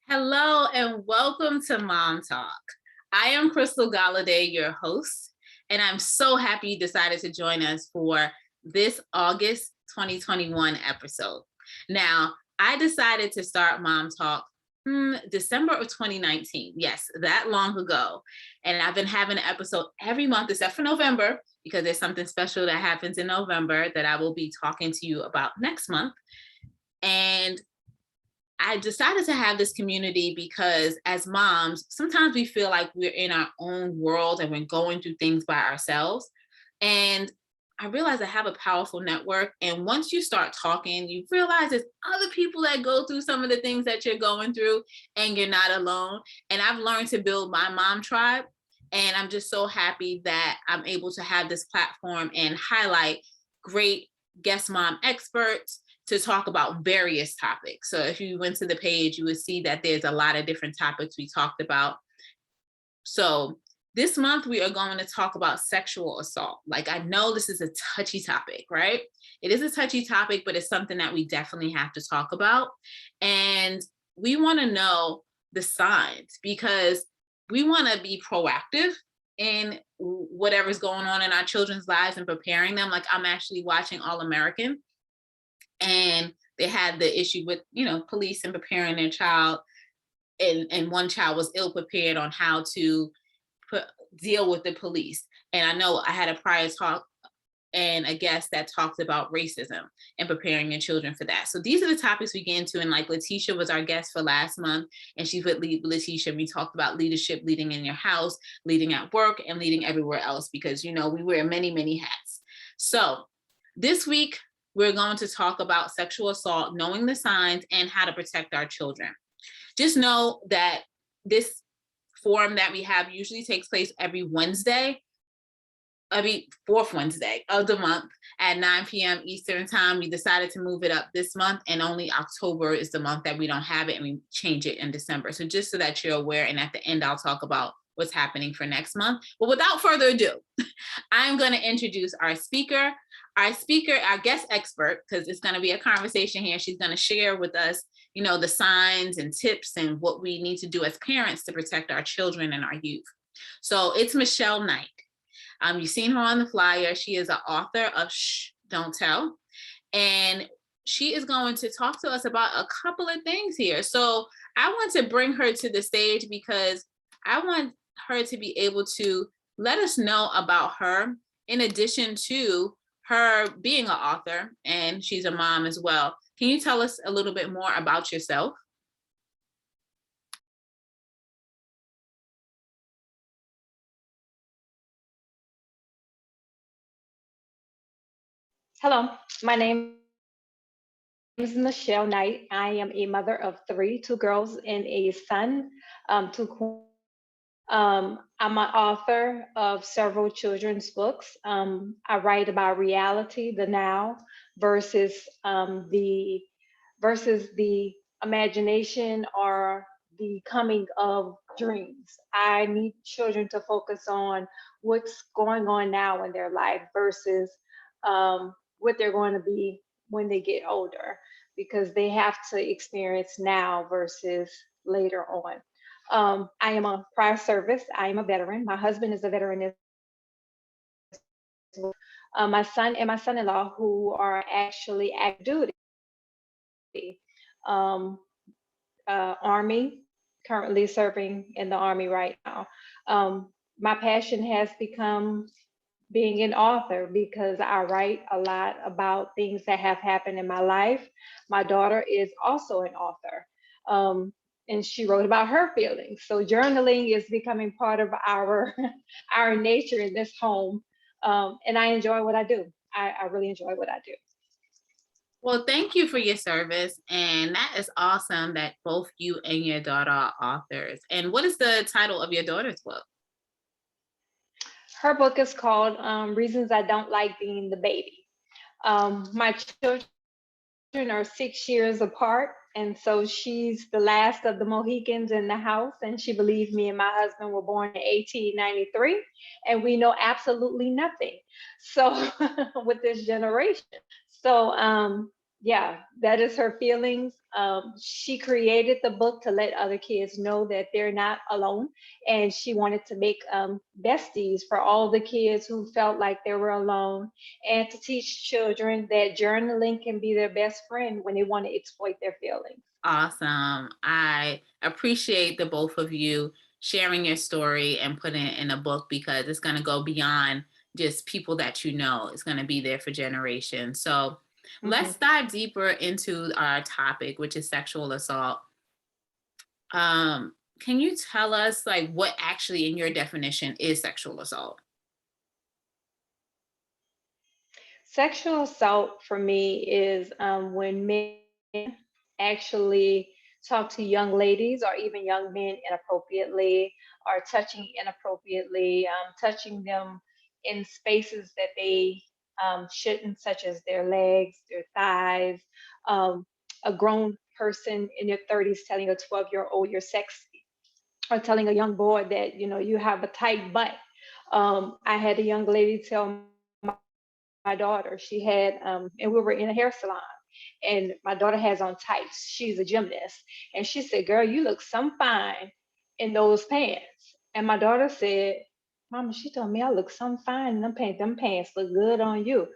Hello and welcome to Mom Talk. I am Crystal Galladay, your host, and I'm so happy you decided to join us for this August 2021 episode. Now, I decided to start Mom Talk December of 2019. Yes, that long ago. And I've been having an episode every month except for November because there's something special that happens in November that I will be talking to you about next month. And I decided to have this community because as moms, sometimes we feel like we're in our own world and we're going through things by ourselves. And I realized I have a powerful network. And once you start talking, you realize there's other people that go through some of the things that you're going through and you're not alone. And I've learned to build my mom tribe. And I'm just so happy that I'm able to have this platform and highlight great guest mom experts to talk about various topics. So if you went to the page, you would see that there's a lot of different topics we talked about. So this month we are going to talk about sexual assault. Like, I know this is a touchy topic, right? It is a touchy topic, but it's something that we definitely have to talk about. And we want to know the signs because we want to be proactive in whatever's going on in our children's lives and preparing them. Like, I'm actually watching All American, and they had the issue with, police and preparing their child, and one child was ill prepared on how to deal with the police. And I know I had a prior talk and a guest that talked about racism and preparing your children for that. So these are the topics we get into. And like Letitia was our guest for last month, and she's with Letitia. We talked about leadership, leading in your house, leading at work, and leading everywhere else, because, we wear many, many hats. So this week, we're going to talk about sexual assault, knowing the signs, and how to protect our children. Just know that this forum that we have usually takes place every fourth Wednesday of the month at 9 p.m. Eastern time. We decided to move it up this month, and only October is the month that we don't have it, and we change it in December. So just so that you're aware, and at the end, I'll talk about what's happening for next month. But without further ado, I'm going to introduce our speaker, our guest expert, because it's going to be a conversation here. She's going to share with us, the signs and tips and what we need to do as parents to protect our children and our youth. So it's Michelle Knight. You've seen her on the flyer. She is an author of Shh, Don't Tell. And she is going to talk to us about a couple of things here. So I want to bring her to the stage because I want her to be able to let us know about her, in addition to her being an author, and she's a mom as well. Can you tell us a little bit more about yourself? Hello, my name is Michelle Knight. I am a mother of three, two girls and a son, two. I'm an author of several children's books. I write about reality, the now, versus the imagination or the coming of dreams. I need children to focus on what's going on now in their life versus what they're going to be when they get older, because they have to experience now versus later on. I am on prior service. I am a veteran. My husband is a veteran as well. My son and my son-in-law, who are actually active duty, um, Army, currently serving in the Army right now. My passion has become being an author because I write a lot about things that have happened in my life. My daughter is also an author. And she wrote about her feelings. So journaling is becoming part of our our nature in this home. And I enjoy what I do. I really enjoy what I do. Well, thank you for your service. And that is awesome that both you and your daughter are authors. And what is the title of your daughter's book? Her book is called Reasons I Don't Like Being the Baby. My children are 6 years apart. And so she's the last of the Mohicans in the house. And she believes me and my husband were born in 1893. And we know absolutely nothing. So with this generation. So Yeah, that is her feelings. She created the book to let other kids know that they're not alone, and she wanted to make besties for all the kids who felt like they were alone, and to teach children that journaling can be their best friend when they want to exploit their feelings. Awesome. I appreciate the both of you sharing your story and putting it in a book because it's going to go beyond just people that you know. It's going to be there for generations. So let's Mhm. dive deeper into our topic, which is sexual assault. Can you tell us like what actually in your definition is sexual assault? Sexual assault for me is when men actually talk to young ladies or even young men inappropriately, or touching inappropriately, touching them in spaces that they shouldn't, such as their legs, their thighs. Um, a grown person in their 30s telling a 12-year-old you're sexy, or telling a young boy that you have a tight butt. I had a young lady tell my daughter. She had, and we were in a hair salon, and my daughter has on tights. She's a gymnast, and she said, "Girl, you look some fine in those pants." And my daughter said, "Mama, she told me I look some fine in them pants. Them pants look good on you.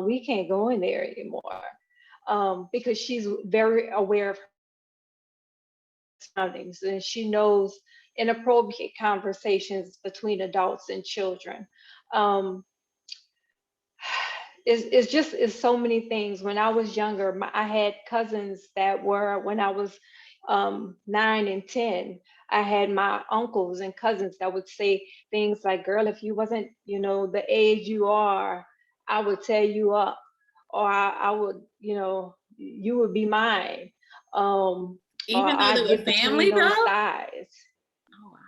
We can't go in there anymore." Because she's very aware of her surroundings, and she knows inappropriate conversations between adults and children. Um, it's just it's so many things. When I was younger, I had cousins that were, when I was 9 and 10, I had my uncles and cousins that would say things like, "Girl, if you wasn't, the age you are, I would tear you up, or I would, you would be mine, or Even though they I'd were get between family those though? thighs." Oh wow.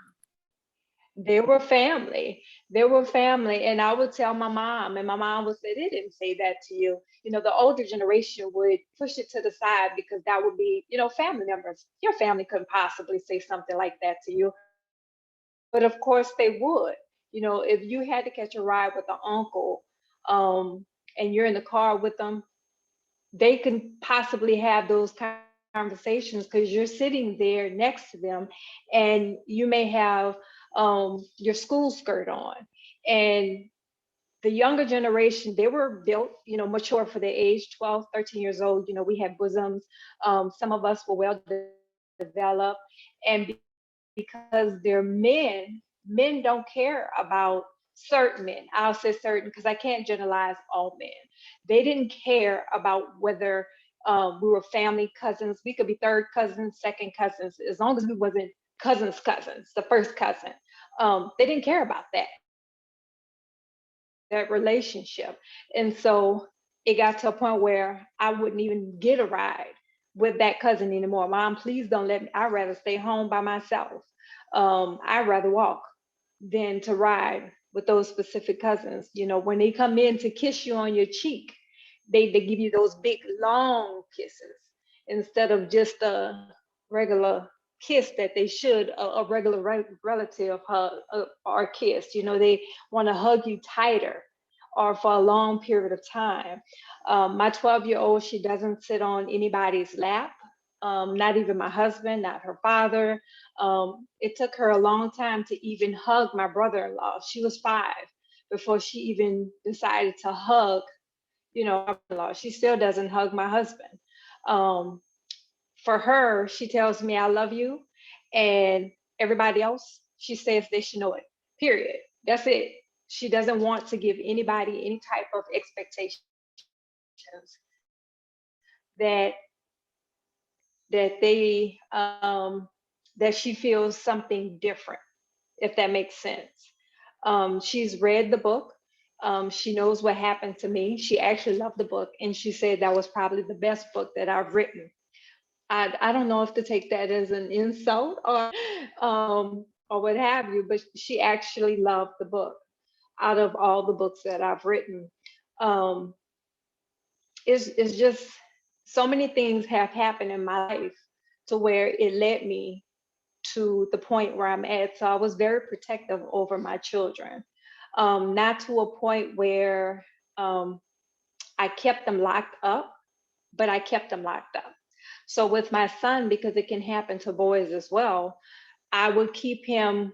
They were family. They were family. And I would tell my mom, and my mom would say, "They didn't say that to you." The older generation would push it to the side because that would be, family members. Your family couldn't possibly say something like that to you. But of course they would. If you had to catch a ride with an uncle, and you're in the car with them, they can possibly have those conversations because you're sitting there next to them, and you may have your school skirt on. And the younger generation, they were built, mature for their age, 12, 13 years old. We had bosoms. Some of us were well developed. And because they're men, men don't care about certain men. I'll say certain because I can't generalize all men. They didn't care about whether we were family cousins. We could be third cousins, second cousins, as long as we wasn't cousins, the first cousin. They didn't care about that relationship. And so it got to a point where I wouldn't even get a ride with that cousin anymore. "Mom, please don't let me. I'd rather stay home by myself. I'd rather walk than to ride with those specific cousins." When they come in to kiss you on your cheek, they give you those big long kisses instead of just a regular kiss that they should, a regular relative hug, or kiss. They want to hug you tighter or for a long period of time. My 12-year-old, she doesn't sit on anybody's lap, not even my husband, not her father. It took her a long time to even hug my brother-in-law. She was 5 before she even decided to hug, my brother-in-law. She still doesn't hug my husband. Um, for her, she tells me I love you, and everybody else, she says they should know it. Period. That's it. She doesn't want to give anybody any type of expectations that they that she feels something different, if that makes sense. She's read the book. She knows what happened to me. She actually loved the book, and she said that was probably the best book that I've written. I don't know if to take that as an insult or what have you, but she actually loved the book out of all the books that I've written. Um, it's just so many things have happened in my life to where it led me to the point where I'm at. So I was very protective over my children, not to a point where I kept them locked up, but I kept him locked up. So with my son, because it can happen to boys as well, I would keep him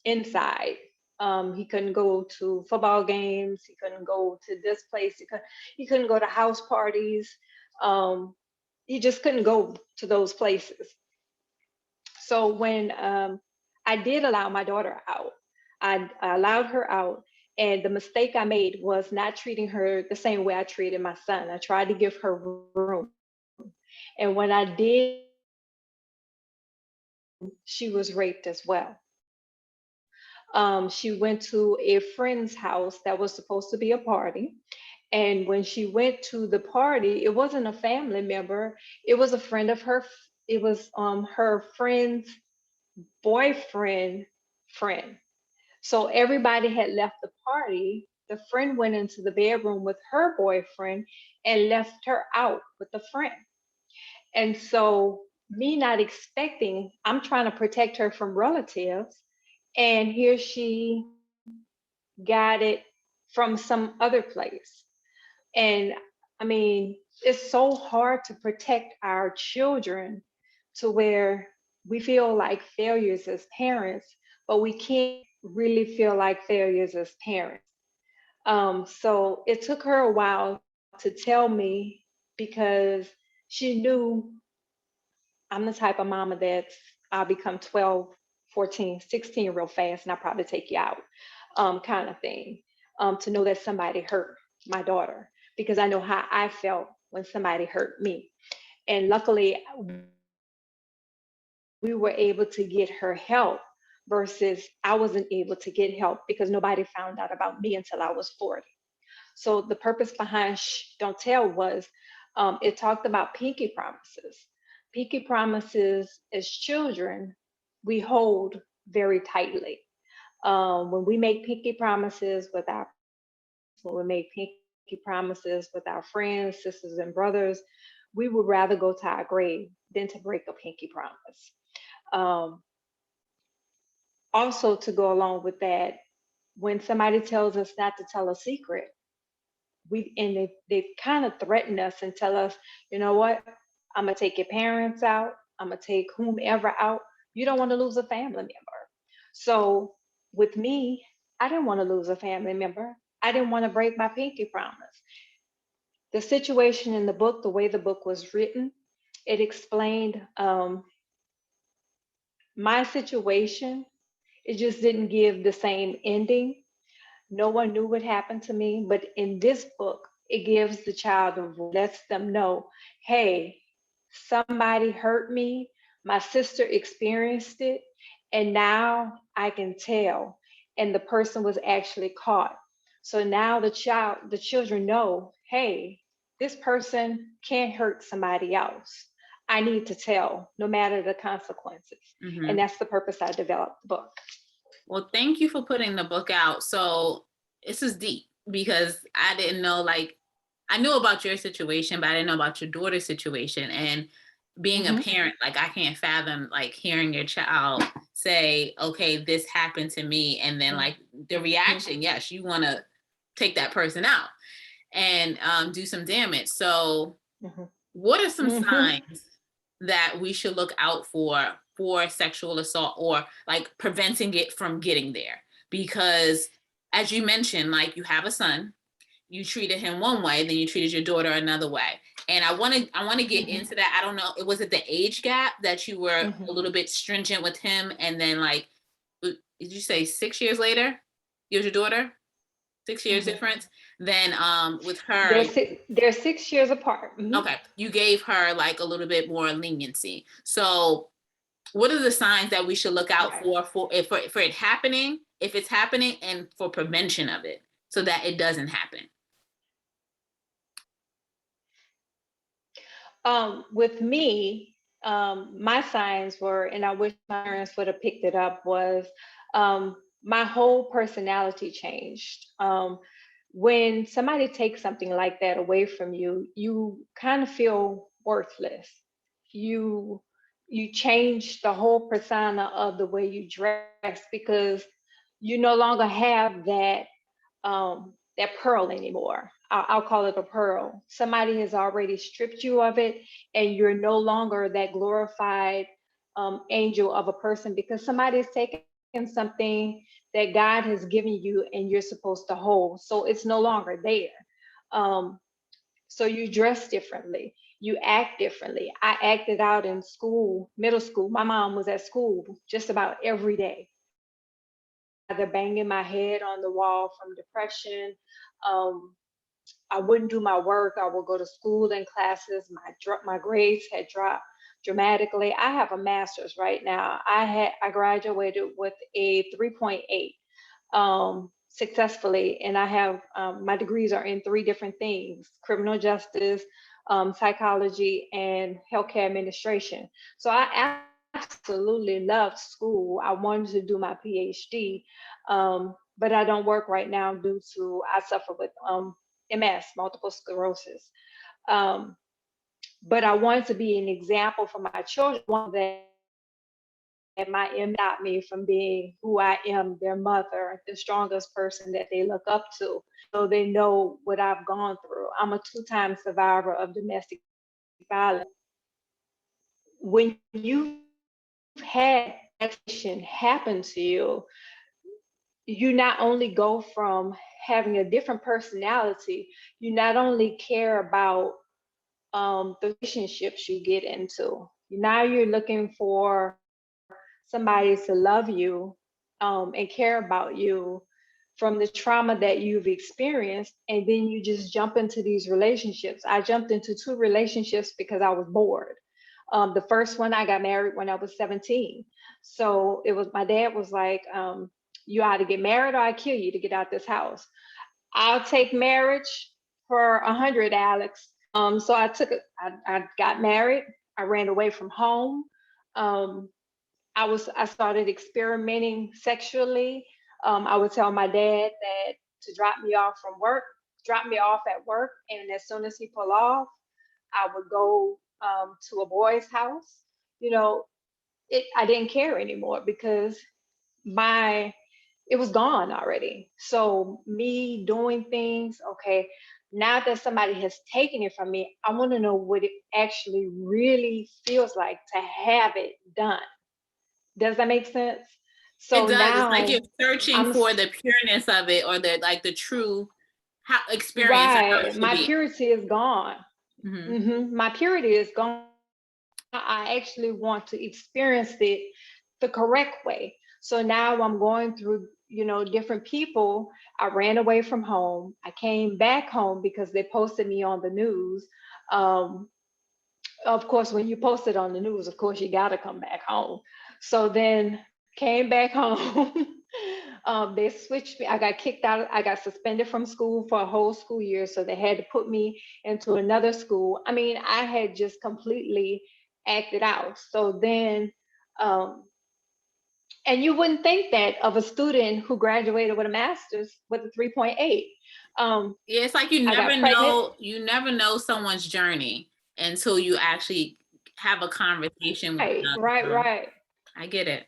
inside. He couldn't go to football games. He couldn't go to this place. He couldn't go to house parties. Um, he just couldn't go to those places. So when I did allow my daughter out, I allowed her out. And the mistake I made was not treating her the same way I treated my son. I tried to give her room. And when I did, she was raped as well. She went to a friend's house that was supposed to be a party. And when she went to the party, it wasn't a family member, it was a friend of her. It was her friend's boyfriend friend. So everybody had left the party. The friend went into the bedroom with her boyfriend and left her out with the friend. And so, me not expecting, I'm trying to protect her from relatives. And here she got it from some other place. And I mean, it's so hard to protect our children to where we feel like failures as parents, but we can't really feel like failures as parents. So it took her a while to tell me because she knew I'm the type of mama that's I'll become 12, 14, 16 real fast and I'll probably take you out, kind of thing. To know that somebody hurt my daughter because I know how I felt when somebody hurt me. And luckily, we were able to get her help versus I wasn't able to get help because nobody found out about me until I was 40. So the purpose behind Shh, Don't Tell was it talked about pinky promises. Pinky promises as children, we hold very tightly. When we make pinky promises with our when we make pinky promises with our friends, sisters, and brothers, we would rather go to our grave than to break a pinky promise. Um, Also, to go along with that, when somebody tells us not to tell a secret, they kind of threaten us and tell us, you know what, I'm gonna take your parents out, I'm gonna take whomever out. You don't want to lose a family member. So with me, I didn't want to lose a family member. I didn't want to break my pinky promise. The situation in the book, the way the book was written, it explained my situation. It just didn't give the same ending. No one knew what happened to me, but in this book, it gives the child a voice, lets them know, hey, somebody hurt me, my sister experienced it, and now I can tell. And the person was actually caught. So now the children know, hey, this person can't hurt somebody else. I need to tell, no matter the consequences. Mm-hmm. And that's the purpose I developed the book. Well, thank you for putting the book out. So this is deep because I didn't know, like, I knew about your situation, but I didn't know about your daughter's situation. And being a parent, like, I can't fathom, like, hearing your child say, okay, this happened to me. And then, like, the reaction, yes, you want to take that person out and do some damage. So what are some signs that we should look out for sexual assault or like preventing it from getting there? Because as you mentioned, like, you have a son, you treated him one way, then you treated your daughter another way. And I want to get into that. I don't know, was it the age gap that you were a little bit stringent with him, and then, like, did you say 6 years later you was your daughter? 6 years difference? Then with her, they're 6 years apart. okay, you gave her like a little bit more leniency. So what are the signs that we should look out for it happening, if it's happening, and for prevention of it so that it doesn't happen? With me, my signs were, and I wish my parents would have picked it up, was my whole personality changed. When somebody takes something like that away from you, you kind of feel worthless. You you change the whole persona of the way you dress because you no longer have that that pearl anymore. I'll call it a pearl. Somebody has already stripped you of it, and you're no longer that glorified angel of a person, because somebody's taken something that God has given you and you're supposed to hold. So it's no longer there. Um, so you dress differently, you act differently. I acted out in school, middle school. My mom was at school just about every day, either banging my head on the wall from depression. Um, I wouldn't do my work. I would go to school and classes. My grades had dropped dramatically. I have a master's right now. I graduated with a 3.8 successfully, and I have my degrees are in three different things: criminal justice, psychology, and healthcare administration. So I absolutely loved school. I wanted to do my PhD, but I don't work right now due to I suffer with MS, multiple sclerosis. Um, but I wanted to be an example for my children, one that might stop me from being who I am, their mother, the strongest person that they look up to, so they know what I've gone through. I'm a two-time survivor of domestic violence. When you've had action happen to you, you not only go from having a different personality, you not only care about the relationships you get into. Now you're looking for somebody to love you and care about you from the trauma that you've experienced, and then you just jump into these relationships. I jumped into two relationships because I was bored. The first one, I got married when I was 17. So it was, my dad was like, you either get married or I kill you to get out this house. I'll take marriage for 100, Alex. So I took it. I got married. I ran away from home. Um, I started experimenting sexually. I would tell my dad that to drop me off from work, drop me off at work, and as soon as he pull off, I would go to a boy's house. You know, I didn't care anymore because my it was gone already. So me doing things, okay, now that somebody has taken it from me, I want to know what it actually really feels like to have it done. Does that make sense? It So does. It's like you're now searching I'm for the pureness of it, or the true how experience of how it right. should My be. purity is gone. Hmm. My purity is gone. I actually want to experience it the correct way. So now I'm going through, different people. I ran away from home. I came back home because they posted me on the news. Um, of course, when you post it on the news, of course, you got to come back home. So then came back home. They switched me. I got kicked out. I got suspended from school for a whole school year. So they had to put me into another school. I mean, I had just completely acted out. So then, um, and you wouldn't think that of a student who graduated with a master's with a 3.8. Yeah, it's like I got pregnant. you never know someone's journey until you actually have a conversation with Right, them. right, right. I get it.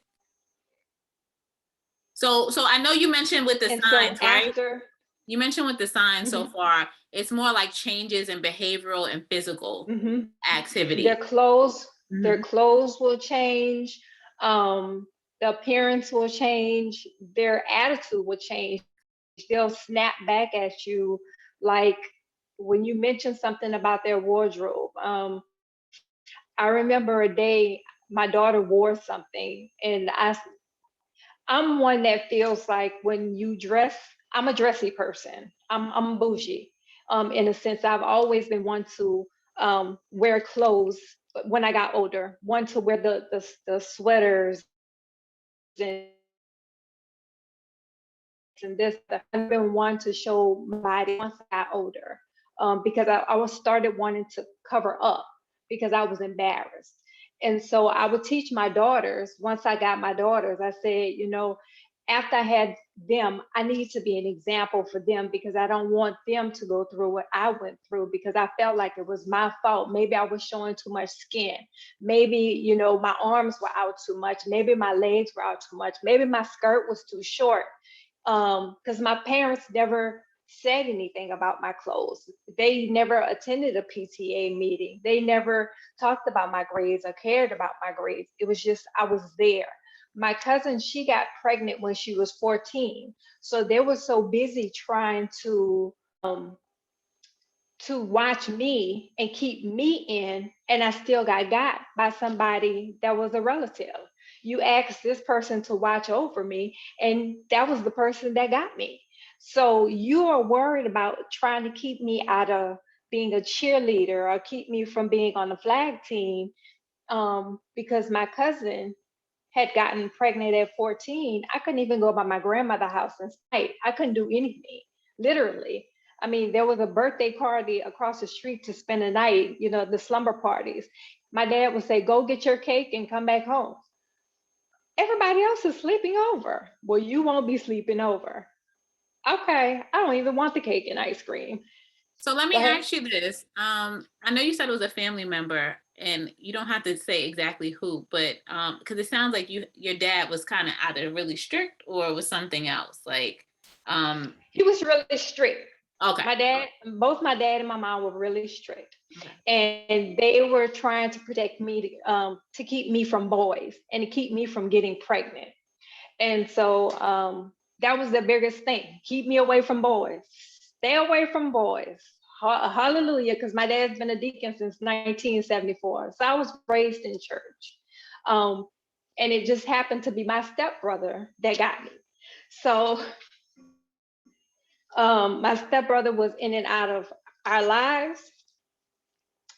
So I know you mentioned with the And so signs, right? after, You mentioned with the signs so mhm, far, it's more like changes in behavioral and physical mhm. their activity. clothes their Hmm. clothes will change, the appearance will change, their attitude will change. They'll snap back at you, like when you mention something about their wardrobe. I remember a day my daughter wore something, and I'm one that feels like when you dress, I'm a dressy person. I'm bougie. In a sense, I've always been one to wear clothes when I got older, one to wear the sweaters and this. I've been one to show my body once I got older, because I was started wanting to cover up because I was embarrassed. And so I would teach my daughters. Once I got my daughters, I said, after I had them, I need to be an example for them, because I don't want them to go through what I went through, because I felt like it was my fault. Maybe I was showing too much skin. Maybe, my arms were out too much. Maybe my legs were out too much. Maybe my skirt was too short, because my parents never said anything about my clothes. They never attended a PTA meeting. They never talked about my grades or cared about my grades. It was just, I was there. My cousin, she got pregnant when she was 14. So they were so busy trying to watch me and keep me in, and I still got by somebody that was a relative. You asked this person to watch over me, and that was the person that got me. So you are worried about trying to keep me out of being a cheerleader or keep me from being on the flag team, because my cousin had gotten pregnant at 14. I couldn't even go by my grandmother's house and stay. I couldn't do anything, literally. I mean, there was a birthday party across the street to spend the night, the slumber parties. My dad would say, go get your cake and come back home. Everybody else is sleeping over. Well, you won't be sleeping over. Okay, I don't even want the cake and ice cream. So let Go me ahead. ask you this. I know you said it was a family member, and you don't have to say exactly who, but because it sounds like your dad was kind of either really strict or was something else. Like, He was really strict. okay, Both my dad and my mom were really strict, okay. and they were trying to protect me, to keep me from boys and to keep me from getting pregnant. And so that was the biggest thing: keep me away from boys, stay away from boys. Hallelujah, because my dad's been a deacon since 1974, so I was raised in church, um, and it just happened to be my stepbrother that got me. So my stepbrother was in and out of our lives,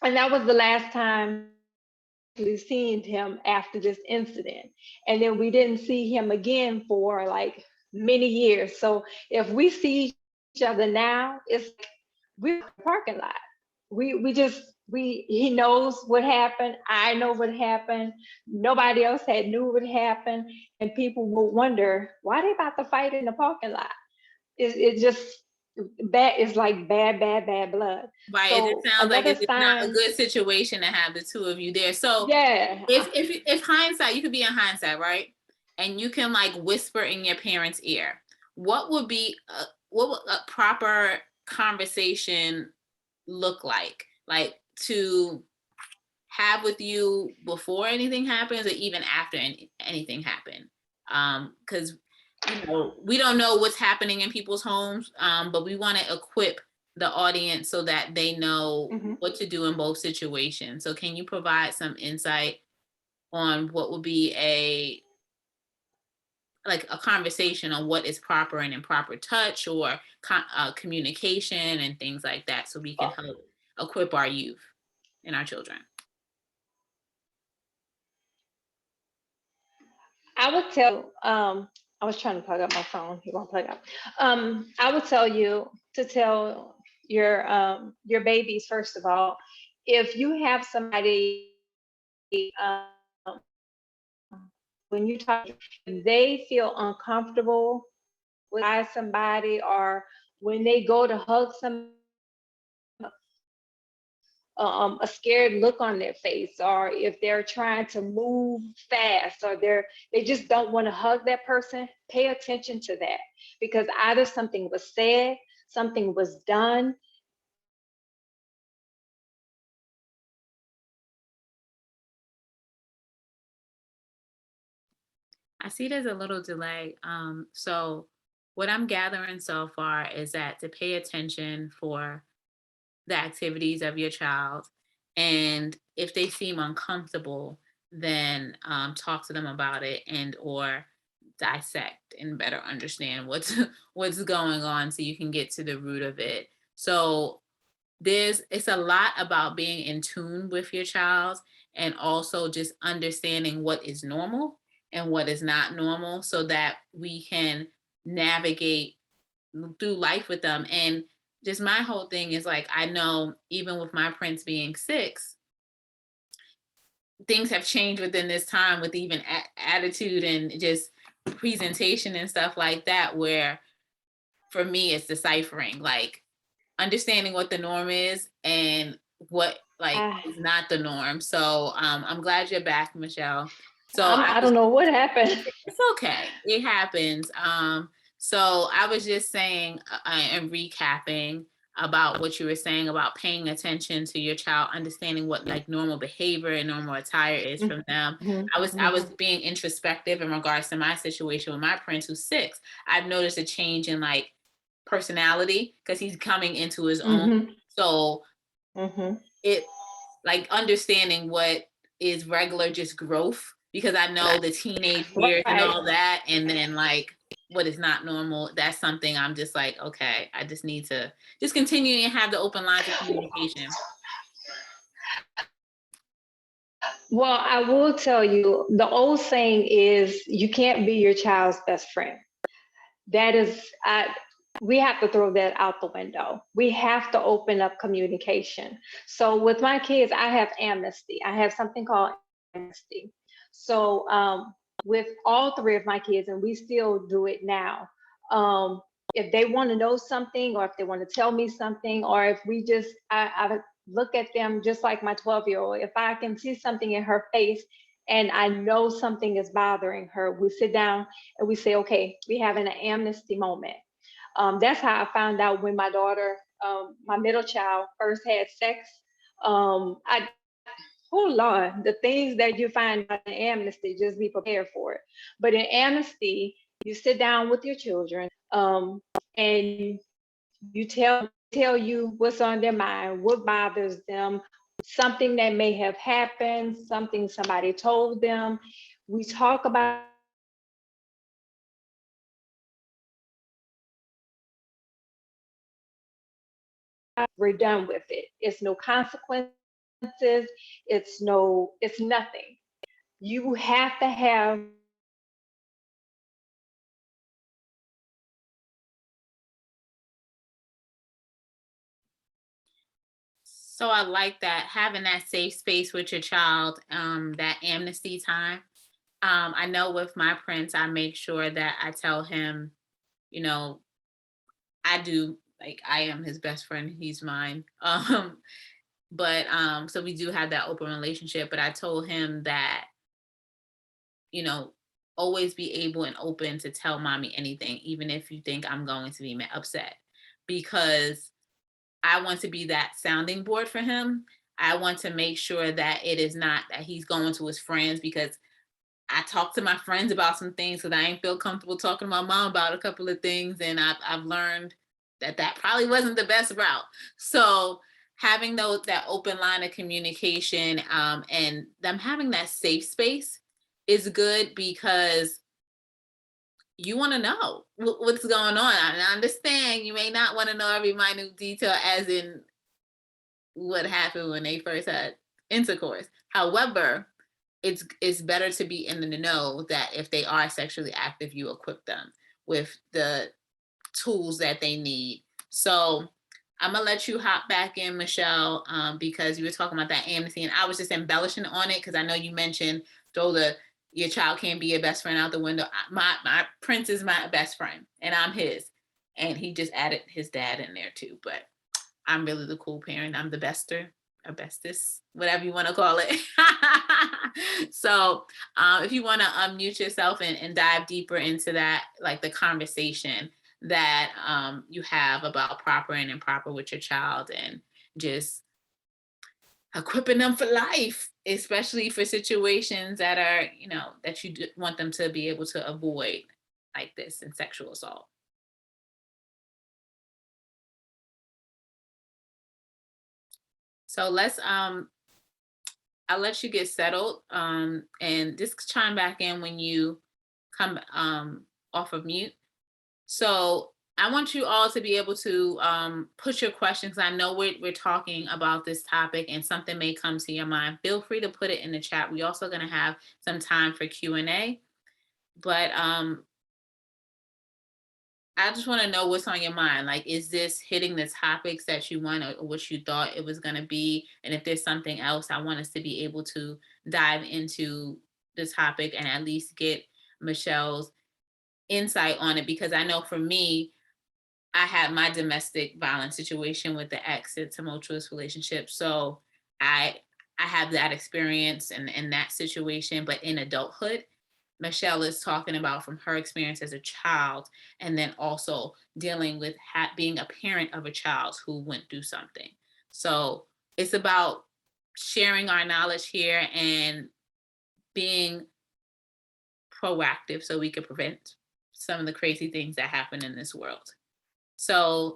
and that was the last time we seen him after this incident. And then we didn't see him again for like many years. So if we see each other now, it's like we're in the parking lot. He knows what happened. I know what happened. Nobody else had knew what happened, and people will wonder why they about to fight in the parking lot. It just bad. It's like bad blood. Right. It So sounds like another it's not a sign, good situation to have the two of you there. So yeah. if hindsight, you could be in hindsight, right? And you can like whisper in your parents' ear, what would be what would a proper conversation look like? Like to have with you before anything happens or even after anything happened. Because we don't know what's happening in people's homes, but we want to equip the audience so that they know Mhm. what to do in both situations. So can you provide some insight on what would be a conversation on what is proper and improper touch or communication and things like that, so we can help equip our youth and our children? I would tell, I was trying to plug up my phone. He won't plug up. I would tell you to tell your babies, first of all, if you have somebody, um, when you talk, if they feel uncomfortable with somebody, or when they go to hug somebody, a scared look on their face, or if they're trying to move fast, or they just don't want to hug that person, pay attention to that, because either something was said, something was done. I see there's a little delay. So what I'm gathering so far is that to pay attention for the activities of your child, and if they seem uncomfortable, then talk to them about it and or dissect and better understand what's what's going on so you can get to the root of it. So it's a lot about being in tune with your child and also just understanding what is normal and what is not normal so that we can navigate through life with them. And just my whole thing is like, I know even with my prince being 6, things have changed within this time with even attitude and just presentation and stuff like that, where for me it's deciphering, like understanding what the norm is and what like I, is not the norm. So I'm glad you're back, Michelle. So I don't know what happened. it's okay. It happens. So I was just saying and recapping about what you were saying about paying attention to your child, understanding what like normal behavior and normal attire is from them. Mhm, I was being introspective in regards to my situation with my prince who's 6. I've noticed a change in like personality because he's coming into his own. mhm, So mhm. it like understanding what is regular just growth because I know the teenage years and Right. all that, and then like what is not normal. That's something I'm just like, okay, I just need to just continue and have the open lines of communication. Well, I will tell you, the old saying is you can't be your child's best friend. That is, we have to throw that out the window. We have to open up communication. So with my kids, I have amnesty. I have something called amnesty. So with all 3 of my kids, and we still do it now. Um, if they want to know something, or if they want to tell me something, or if we just, I look at them just like my 12-year-old. If I can see something in her face and I know something is bothering her, we sit down and we say, okay, we have an amnesty moment. That's how I found out when my daughter, my middle child, first had sex. Oh Lord, the things that you find out in amnesty, just be prepared for it. But in amnesty, you sit down with your children, and you tell you what's on their mind, what bothers them, something that may have happened, something somebody told them. We talk about, we're done with it. It's no consequences. It's nothing. You have to have So I like that having that safe space with your child, that amnesty time. I know with my prince, I make sure that I tell him, you know, I do like I am his best friend. He's mine. But so we do have that open relationship. But I told him that, you know, always be able and open to tell mommy anything, even if you think I'm going to be upset, because I want to be that sounding board for him. I want to make sure that it is not that he's going to his friends because I talk to my friends about some things because I ain't feel comfortable talking to my mom about a couple of things, and I've learned that that probably wasn't the best route. So having that open line of communication, and them having that safe space is good because you want to know what's going on. I understand you may not want to know every minute detail, as in what happened when they first had intercourse. However, it's better to be in the know that if they are sexually active, you equip them with the tools that they need. So I'm gonna let you hop back in, Michelle, because you were talking about that amnesty, and I was just embellishing on it because I know you mentioned throw the your child can't be your best friend out the window. My prince is my best friend, and I'm his, and he just added his dad in there too. But I'm really the cool parent. I'm the bester or bestest, whatever you want to call it. So if you want to unmute yourself and dive deeper into that, like the conversation that you have about proper and improper with your child and just equipping them for life, especially for situations that are, that you want them to be able to avoid, like this and sexual assault. So I'll let you get settled, and just chime back in when you come off of mute. So I want you all to be able to put your questions. I know we're talking about this topic and something may come to your mind. Feel free to put it in the chat. We're also going to have some time for Q&A. But I just want to know what's on your mind. Like, is this hitting the topics that you want or what you thought it was going to be? And if there's something else, I want us to be able to dive into the topic and at least get Michelle's insight on it. Because I know for me, I had my domestic violence situation with the ex and tumultuous relationship. So I I have that experience and that situation, but in adulthood. Michelle is talking about from her experience as a child, and then also dealing with being a parent of a child who went through something. So it's about sharing our knowledge here and being proactive so we can prevent some of the crazy things that happen in this world. So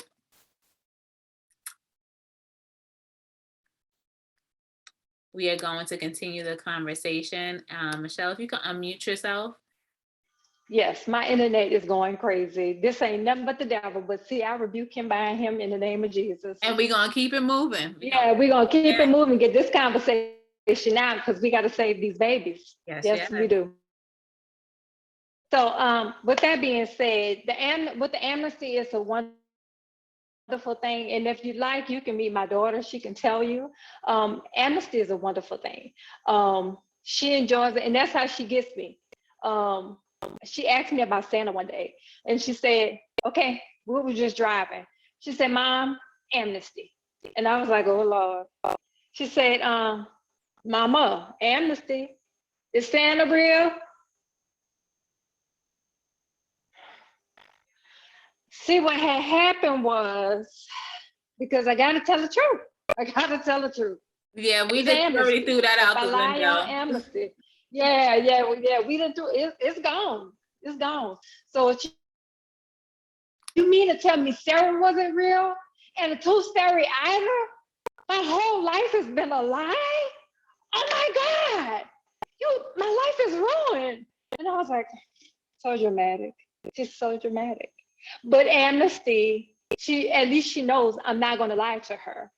we are going to continue the conversation. Michelle, if you can unmute yourself. Yes, my internet is going crazy. This ain't nothing but the devil, but see, I rebuke him by him in the name of Jesus. And we're going to keep it moving. Yeah, we're going to keep it moving, get this conversation out because we got to save these babies. Yes, we do. So with that being said, with the amnesty is a wonderful thing. And if you like, you can meet my daughter. She can tell you. Amnesty is a wonderful thing. She enjoys it, and that's how she gets me. She asked me about Santa one day, and she said, okay, we were just driving. She said, Mom, amnesty. And I was like, oh, Lord. She said, Mama, amnesty. Is Santa real? See, what had happened was, because I got to tell the truth. I got to tell the truth. Yeah, we just already threw that out the window. Amnesty. Yeah, we didn't do it. It's gone. It's gone. So you mean to tell me Sarah wasn't real and the tooth fairy either? My whole life has been a lie? Oh my God. My life is ruined. And I was like, so dramatic. Just so dramatic. But amnesty, at least she knows I'm not going to lie to her.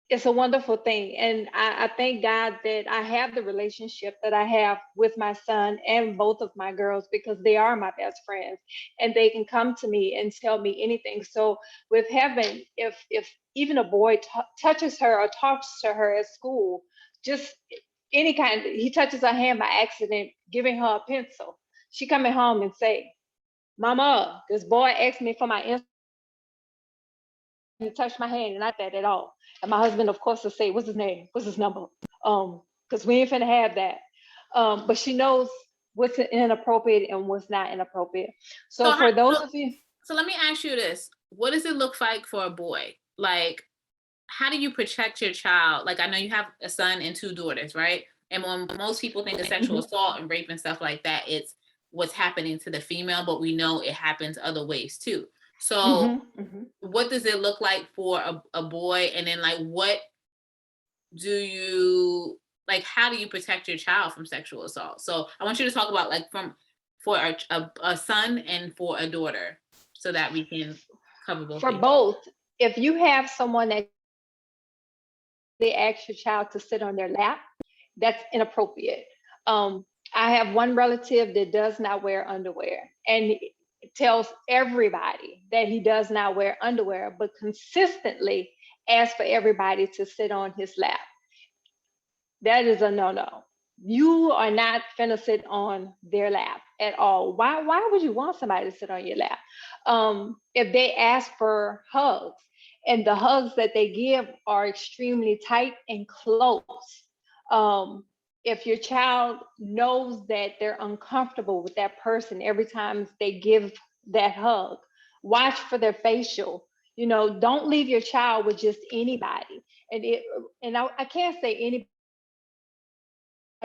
It's a wonderful thing. And I thank God that I have the relationship that I have with my son and both of my girls, because they are my best friends and they can come to me and tell me anything. So with heaven, if even a boy touches her or talks to her at school, just any kind, he touches her hand by accident, giving her a pencil, she coming home and say, Mama, this boy asked me for my he touched my hand and not that at all. And my husband, of course, will say, what's his name? What's his number? Because we ain't finna have that. But she knows what's inappropriate and what's not inappropriate. So for those of you. So let me ask you this. What does it look like for a boy? Like, how do you protect your child? Like, I know you have a son and 2 daughters, right? And when most people think of sexual assault and rape and stuff like that, it's what's happening to the female, but we know it happens other ways too. So what does it look like for a boy? And then like, how do you protect your child from sexual assault? So I want you to talk about like for a son and for a daughter so that we can cover both. For both, if you have someone that they ask your child to sit on their lap, that's inappropriate. I have one relative that does not wear underwear and tells everybody that he does not wear underwear, but consistently asks for everybody to sit on his lap. That is a no-no. You are not finna sit on their lap at all. Why would you want somebody to sit on your lap? If they ask for hugs and the hugs that they give are extremely tight and close, if your child knows that they're uncomfortable with that person every time they give that hug, watch for their facial. Don't leave your child with just anybody. And I can't say anybody.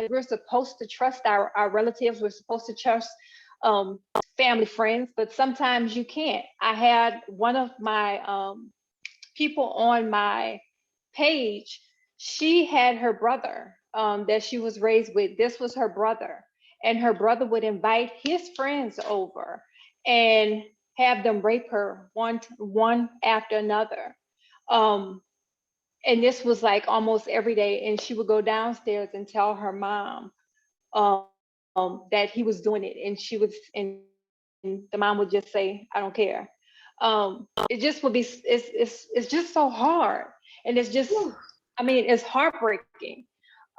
We're supposed to trust our relatives. We're supposed to trust family, friends, but sometimes you can't. I had one of my people on my page. She had her brother that she was raised with. This was her brother, and her brother would invite his friends over and have them rape her one after another. And this was like almost every day. And she would go downstairs and tell her mom that he was doing it. And the mom would just say, I don't care. It just would be, it's just so hard. And it's just, it's heartbreaking.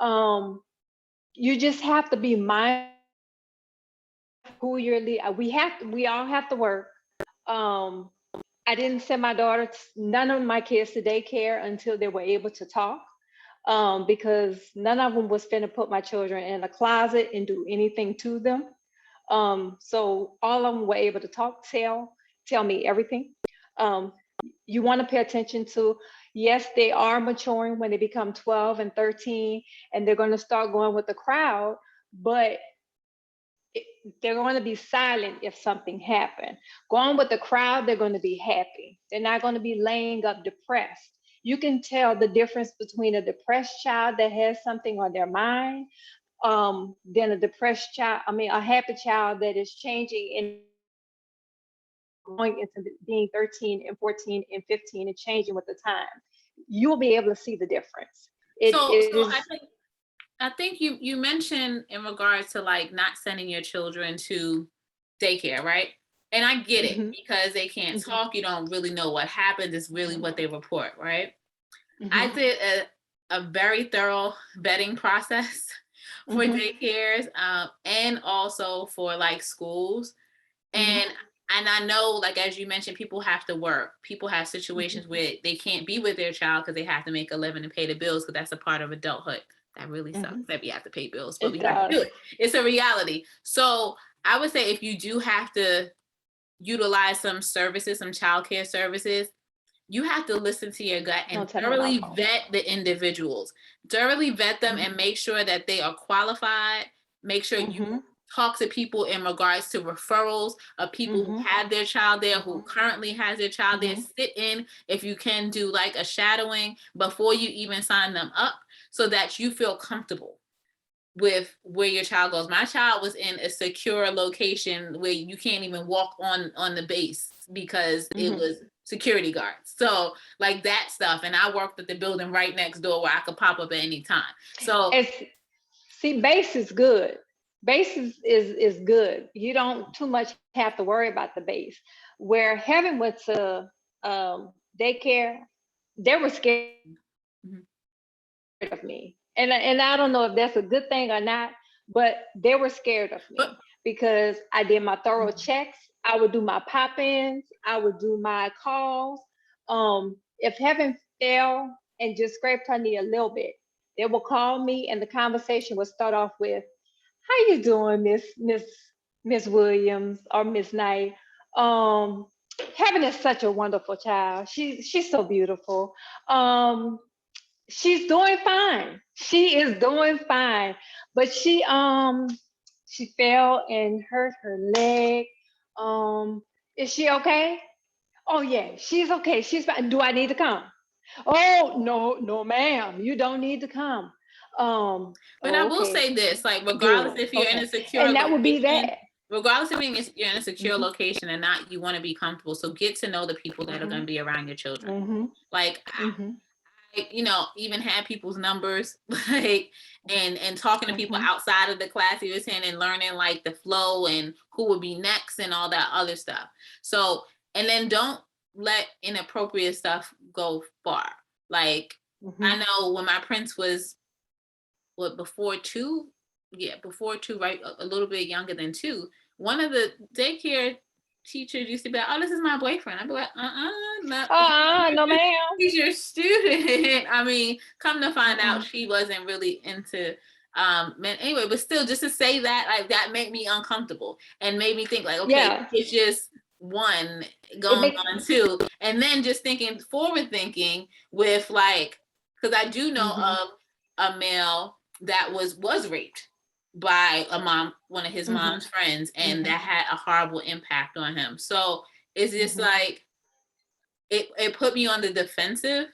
You just have to be mindful who you're we all have to work. I didn't send none of my kids to daycare until they were able to talk. because none of them was finna put my children in a closet and do anything to them. So all of them were able to tell me everything. Um, you want to pay attention to, yes, they are maturing when they become 12 and 13, and they're going to start going with the crowd, but they're going to be silent if something happened. Going with the crowd, they're going to be happy. They're not going to be laying up depressed. You can tell the difference between a depressed child that has something on their mind, than a depressed child, a happy child that is changing and going into being 13 and 14 and 15 and changing with the time. You'll be able to see the difference. It So is. I think you mentioned in regards to like not sending your children to daycare, right? And I get it Mhm, because they can't mhm, talk. You don't really know what happened. It's really mhm, what they report, right? I mhm, did a very thorough vetting process for mhm, daycares, and also for like schools. mhm, And I know, like as you mentioned, people have to work. People have mhm, situations where they can't be with their child because they have to make a living and pay the bills because that's a part of adulthood. That really sucks mhm. that we have to pay bills, but we It have to does. do it. It's a reality. So I would say if you do have to utilize some services, some childcare services, you have to listen to your gut Don't and tell me about thoroughly phone. vet the individuals. Thoroughly vet them Mhm, and make sure that they are qualified. Make sure you mhm, talk to people in regards to referrals of people who mhm, had their child there, who mhm, currently has their child there. mhm, Sit in, if you can, do like a shadowing before you even sign them up so that you feel comfortable with where your child goes. My child was in a secure location where you can't even walk on the base because it mhm. was security guards. So like that stuff. And I worked at the building right next door where I could pop up at any time. So It's See, base is good. Base is good. You don't too much have to worry about the base. Where Heaven went to daycare, they were scared mhm. of me. And I don't know if that's a good thing or not, but they were scared of But me because I did my thorough mhm. checks. I would do my pop-ins. I would do my calls. If Heaven fell and just scraped her knee a little bit, they will call me, and the conversation would start off with, "How you doing, Miss Williams or Miss Knight? Um, Heaven is such a wonderful child. She's so beautiful. Um, she's doing fine. She is doing fine, but she fell and hurt her leg. Um, is she okay? Oh yeah, she's okay. She's fine. Do I need to come? Oh no, no, ma'am. You don't need to come. But I Oh, will okay, say this, like regardless good. if you're in Okay, a secure and that would be location, that. regardless if you're in a secure Mhm, location or not, you want to be comfortable. So get to know the people that are going to mhm, be around your children. mhm, Like mhm, even had people's numbers, like, and talking to people mhm, outside of the class he was in and learning like the flow and who would be next and all that other stuff. So, and then don't let inappropriate stuff go far. Like, mhm, I know when my prince was before two, yeah, before two, right, a little bit younger than two. One of the daycare teachers used to be like, "Oh, this is my boyfriend." I'd be like, no, no, ma'am. he's your student." I mean, come to find out, Mm-mm, she wasn't really into men anyway. But still, just to say that, like, that made me uncomfortable and made me think, like, okay, yeah, it's just one it going make. on two, and then just thinking forward thinking with like, because I do know Mhm, of a male that was raped by one of his mhm, mom's friends, and mhm, that had a horrible impact on him. So it's just mhm, like it put me on the defensive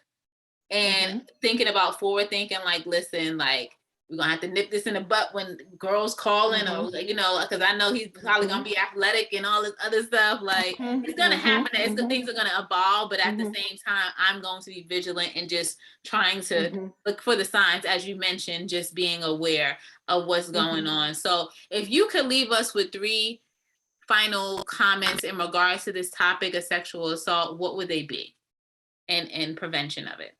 and mhm, thinking about forward thinking, like, listen, like, we're gonna have to nip this in the butt when girls calling, or mhm, like, because I know he's probably gonna mhm, be athletic and all this other stuff. Like, mhm, it's gonna mhm, happen. mhm, Things are gonna evolve, but at the mhm, same time, I'm going to be vigilant and just trying to mhm, look for the signs, as you mentioned, just being aware of what's going mhm. on. So, if you could leave us with 3 final comments in regards to this topic of sexual assault, what would they be? And prevention of it.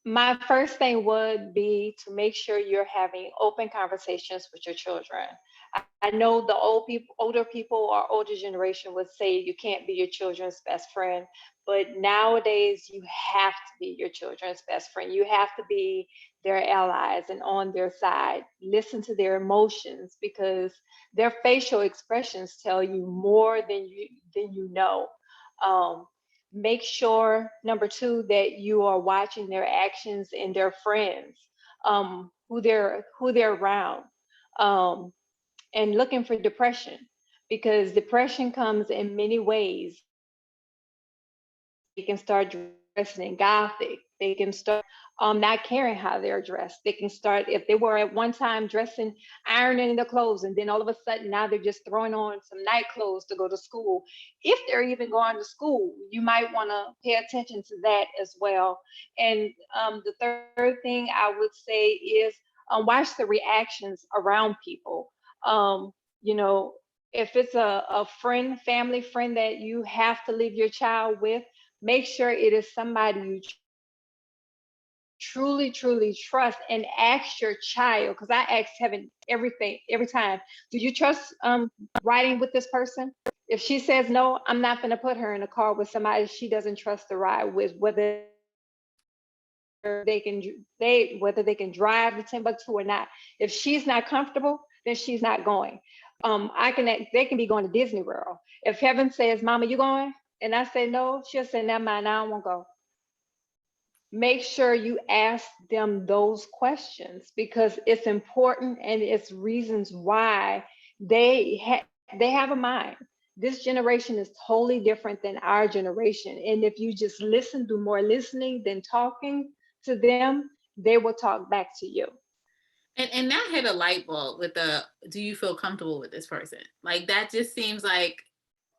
My first thing would be to make sure you're having open conversations with your children. I know the older people or older generation would say you can't be your children's best friend, but nowadays you have to be your children's best friend. You have to be their allies and on their side. Listen to their emotions because their facial expressions tell you more than you know. Um, Make sure, number two, that you are watching their actions and their friends, who they're around, um, and looking for depression, because depression comes in many ways. They can start dressing in gothic. They can start not caring how they're dressed. They can start, if they were at one time dressing, ironing their clothes, and then all of a sudden now they're just throwing on some night clothes to go to school. If they're even going to school, you might want to pay attention to that as well. And the third thing I would say is watch the reactions around people. Um, you know, if it's a friend, family friend that you have to leave your child with, make sure it is somebody you truly, truly trust, and ask your child, because I ask Heaven everything every time, do you trust riding with this person? If she says no, I'm not going to put her in a car with somebody she doesn't trust to ride with, whether they can drive to Timbuktu or not. If she's not comfortable, then she's not going. They can be going to Disney World. If Heaven says, Mama, you going? And I say no, she'll say, never mind, I don't want to go. Make sure you ask them those questions, because it's important and it's reasons why they have a mind. This generation is totally different than our generation, and if you just listen, do more listening than talking to them, they will talk back to you. And that hit a light bulb with the, do you feel comfortable with this person? Like that just seems like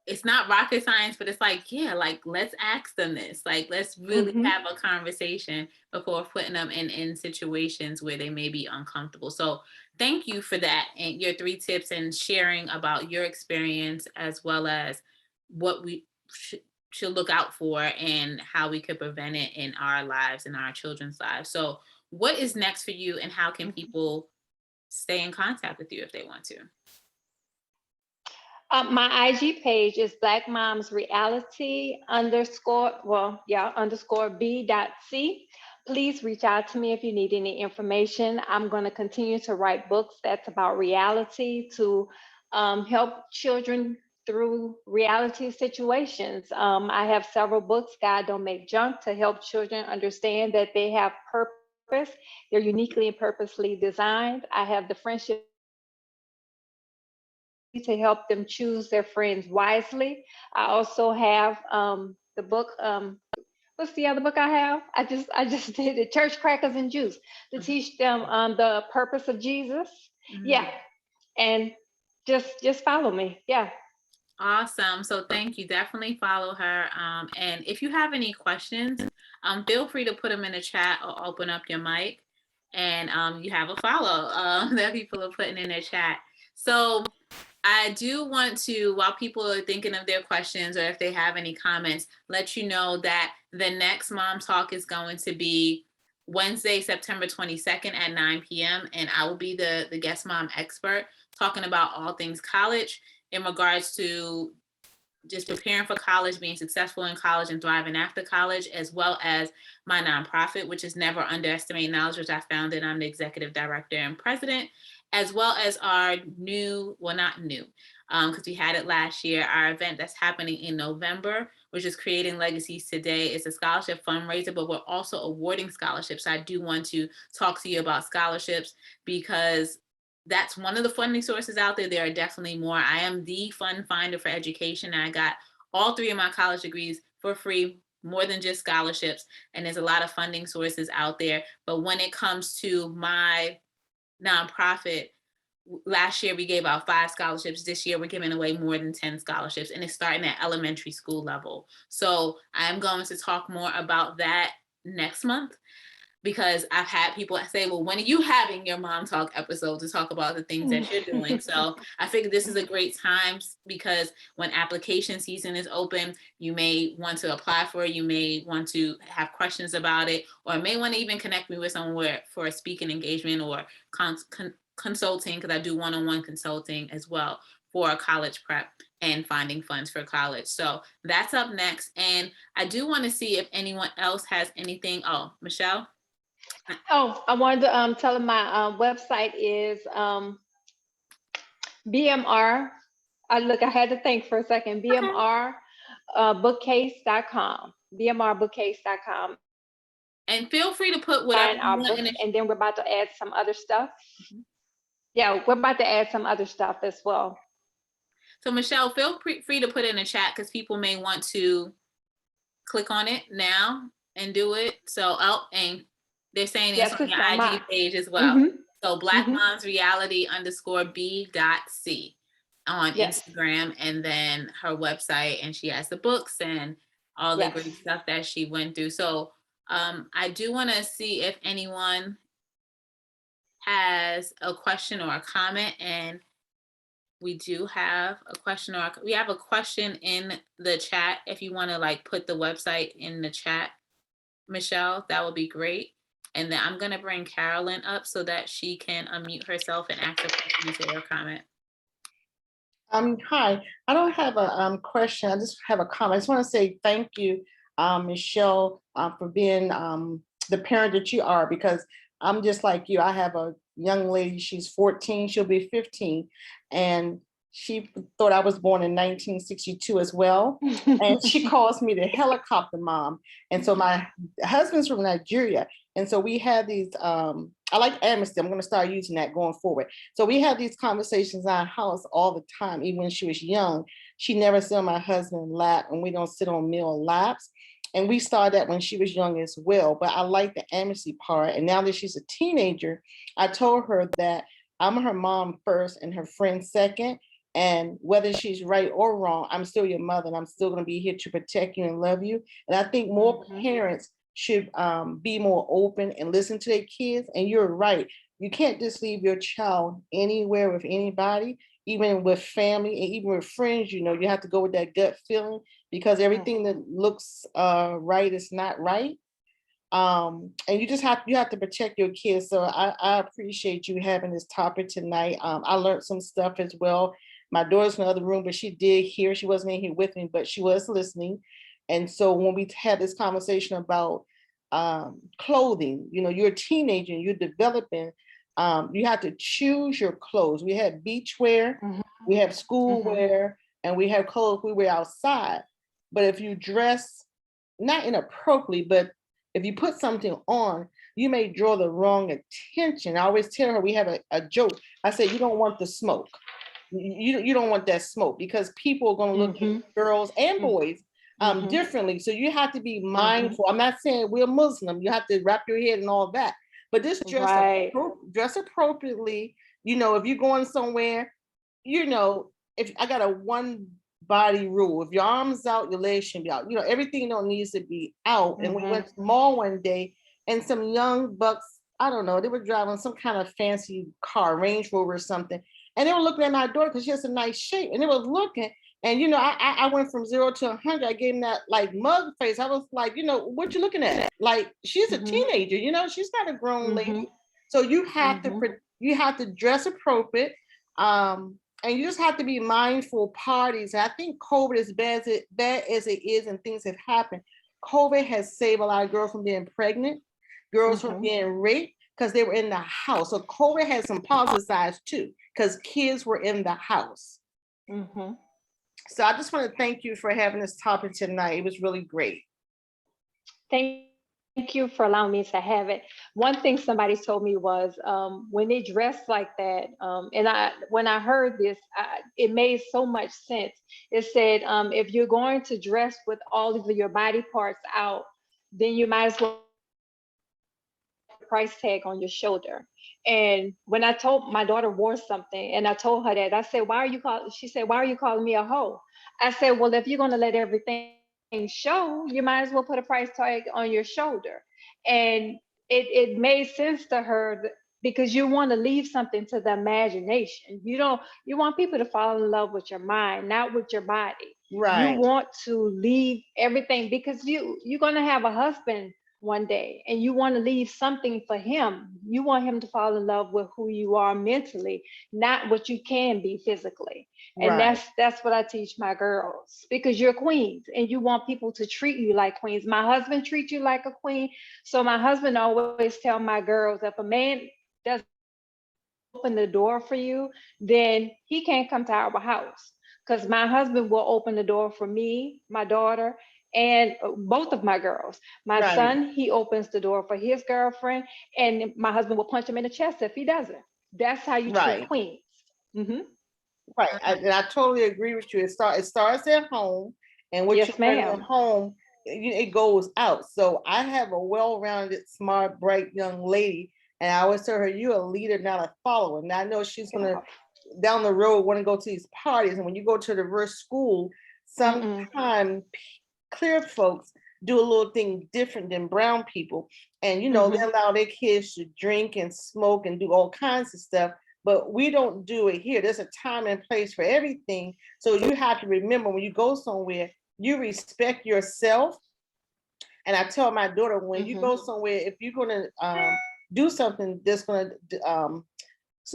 it's not rocket science, but it's like, yeah, like let's ask them this. Like let's really Hmm. have a conversation before putting them in situations where they may be uncomfortable. So thank you for that and your 3 tips and sharing about your experience as well as what we should look out for and how we could prevent it in our lives and our children's lives. So what is next for you and how can people stay in contact with you if they want to? My IG page is Black Moms Reality underscore B dot C. Please reach out to me if you need any information. I'm going to continue to write books that's about reality to help children through reality situations. I have several books, God Don't Make Junk, to help children understand that they have purpose. They're uniquely and purposely designed. I have the Friendship to help them choose their friends wisely. I also have the book. What's the other book I have? I just did it. Church Crackers and Juice, to teach them the purpose of Jesus. Mhm. Yeah, and just follow me. Yeah. Awesome. So thank you. Definitely follow her. And if you have any questions, feel free to put them in the chat or open up your mic. And you have a follow that people are putting in their chat. So I do want to, while people are thinking of their questions or if they have any comments, let you know that the next Mom Talk is going to be Wednesday, September 22nd at 9 p.m. And I will be the guest mom expert talking about all things college in regards to just preparing for college, being successful in college and thriving after college, as well as my nonprofit, which is Never Underestimate Knowledge, which I founded. I'm the executive director and president, as well as our new, well, not new, because we had it last year, our event that's happening in November, which is Creating Legacies Today. It's a scholarship fundraiser, but we're also awarding scholarships. I do want to talk to you about scholarships because that's one of the funding sources out there. There are definitely more. I am the fund finder for education. I got all 3 of my college degrees for free, more than just scholarships. And there's a lot of funding sources out there. But when it comes to my nonprofit, last year we gave out 5 scholarships. This year we're giving away more than 10 scholarships, and it's starting at elementary school level. So I'm going to talk more about that next month. because I've had people say, well, when are you having your Mom Talk episode to talk about the things that you're doing? So I figured this is a great time because when application season is open, you may want to apply for it. You may want to have questions about it, or may want to even connect me with someone for a speaking engagement or consulting, because I do one-on-one consulting as well for a college prep and finding funds for college. So that's up next. And I do want to see if anyone else has anything. Oh, Michelle? Oh, I wanted to tell them my website is BMR. I had to think for a second. BMR bookcase.com. BMRbookcase.com. And feel free to put whatever you want in it. And then we're about to add some other stuff. Yeah, we're about to add some other stuff as well. So Michelle, feel free to put in a chat because people may want to click on it now and do it. So, and they're saying it's on your IG page as well. Mm-hmm. So Black Moms Reality _B.C on Instagram, and then her website, and she has the books and all the great stuff that she went through. So I do want to see if anyone has a question or a comment, and we do have a question, we have a question in the chat. If you want to put the website in the chat, Michelle, that would be great. And then I'm going to bring Carolyn up so that she can unmute herself and ask a question or comment. Hi, I don't have a question. I just have a comment. I just want to say thank you, Michelle, for being the parent that you are, because I'm just like you. I have a young lady, she's 14, she'll be 15, and she thought I was born in 1962 as well. And she calls me the helicopter mom. And so my husband's from Nigeria. And so we had these, I like amnesty. I'm going to start using that going forward. So we had these conversations in our house all the time. Even when she was young, she never sit on my husband's lap, and we don't sit on male laps. And we started that when she was young as well. But I like the amnesty part. And now that she's a teenager, I told her that I'm her mom first and her friend second. And whether she's right or wrong, I'm still your mother, and I'm still going to be here to protect you and love you. And I think more parents should be more open and listen to their kids. And you're right. You can't just leave your child anywhere with anybody, even with family and even with friends. You have to go with that gut feeling, because everything that looks right is not right. And you have to protect your kids. So I appreciate you having this topic tonight. I learned some stuff as well. My daughter's in the other room, but she did hear. She wasn't in here with me, but she was listening. And so when we had this conversation about clothing, you're a teenager and you're developing, you have to choose your clothes. We have beach wear, we have school wear, and we have clothes we wear outside. But if you dress not inappropriately, but if you put something on, you may draw the wrong attention. I always tell her, we have a joke. I say, you don't want the smoke. You don't want that smoke, because people are going to look at girls and boys differently. So you have to be mindful. I'm not saying we're Muslim. You have to wrap your head and all that. But just dress appropriately. If you're going somewhere, if I got a one body rule, if your arms out, your legs should be out. Everything needs to be out. And we went to the mall one day, and some young bucks, I don't know, they were driving some kind of fancy car, Range Rover or something. And they were looking at my daughter because she has a nice shape. And they were looking. And, I went from 0 to 100. I gave them that mug face. I was like, what you looking at? Like, she's a teenager, she's not a grown lady. So you have to dress appropriate. And you just have to be mindful parties. And I think COVID, as bad as it is, and things have happened, COVID has saved a lot of girls from being pregnant, girls from being raped, because they were in the house. So COVID has some positive sides too, because kids were in the house. So I just want to thank you for having this topic tonight. It was really great. Thank you for allowing me to have it. One thing somebody told me was when they dress like that, and when I heard this, it made so much sense. It said, if you're going to dress with all of your body parts out, then you might as well price tag on your shoulder. And when I told my daughter wore something, and I told her that, I said, she said, why are you calling me a hoe? I said, well, if you're going to let everything show, you might as well put a price tag on your shoulder. And it made sense to her because you want to leave something to the imagination. You want people to fall in love with your mind, not with your body. You Right, want to leave everything because you're going to have a husband one day and you want to leave something for him. You want him to fall in love with who you are mentally, not what you can be physically. And right, that's what I teach my girls, because you're queens and you want people to treat you like queens. My husband treats you like a queen. So my husband always tell my girls, if a man doesn't open the door for you, then he can't come to our house. Because my husband will open the door for me, my daughter, and both of my girls. My right, son, he opens the door for his girlfriend, and my husband will punch him in the chest if he doesn't. That's how you treat right, queens. Hmm. right. And I totally agree with you. It starts at home, and what you Yes, learn at ma'am. home, it goes out. So I have a well-rounded, smart, bright young lady, and I always tell her, "You're a leader, not a follower." And I know she's gonna down the road want to go to these parties, and when you go to the reverse school, Mm-mm. sometimes clear folks do a little thing different than brown people, and they Mm-hmm. allow their kids to drink and smoke and do all kinds of stuff, but we don't do it here. There's a time and place for everything, so you have to remember when you go somewhere, you respect yourself. And I tell my daughter, when you Mm-hmm. go somewhere, if you're going to do something that's going to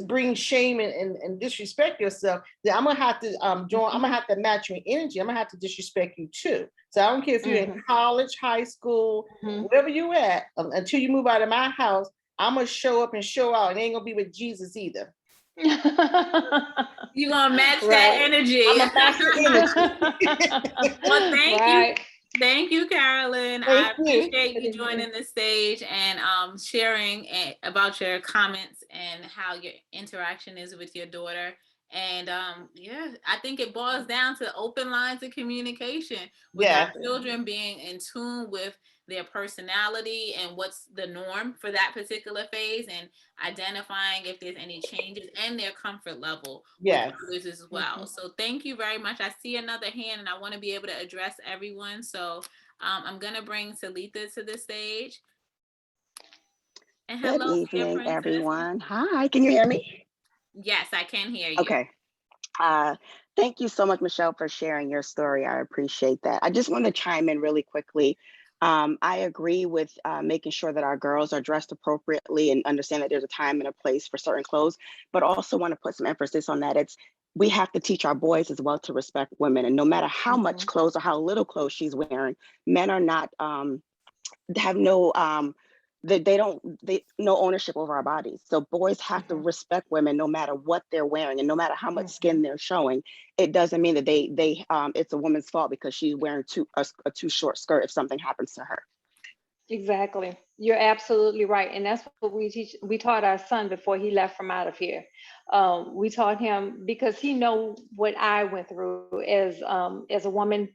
bring shame and disrespect yourself, then I'm gonna have to join. I'm gonna have to match your energy. I'm gonna have to disrespect you too. So I don't care if you're in Mm-hmm. college, high school, Mm-hmm. wherever you at, until you move out of my house, I'm gonna show up and show out. It ain't gonna be with Jesus either. You gonna match that Right. energy. I'm a master energy. Well, thank you. Right. Thank you, Carolyn. I Thank you. appreciate you joining the stage and sharing about your comments and how your interaction is with your daughter. And yeah, I think it boils down to open lines of communication with our Yes, children being in tune with their personality and what's the norm for that particular phase, and identifying if there's any changes and their comfort level with yes. others as Mm-hmm. well. So thank you very much. I see another hand and I want to be able to address everyone. So I'm going to bring Talitha to the stage. And Good hello, dear evening, princess. everyone. Hi, can you hear me? Yes, I can hear you. Okay. Uh, Thank you so much, Michelle, for sharing your story. I appreciate that. I just want to chime in really quickly. I agree with making sure that our girls are dressed appropriately and understand that there's a time and a place for certain clothes, but also want to put some emphasis on that. We have to teach our boys as well to respect women. And no matter how Mm-hmm. much clothes or how little clothes she's wearing, men are not have no they don't they no ownership over our bodies. So boys have to Mm-hmm. respect women no matter what they're wearing and no matter how much Mm-hmm. skin they're showing. It doesn't mean that they it's a woman's fault because she's wearing a too short skirt if something happens to her. Exactly. You're absolutely right. And that's what we taught our son before he left from out of here. We taught him because he know what I went through as a woman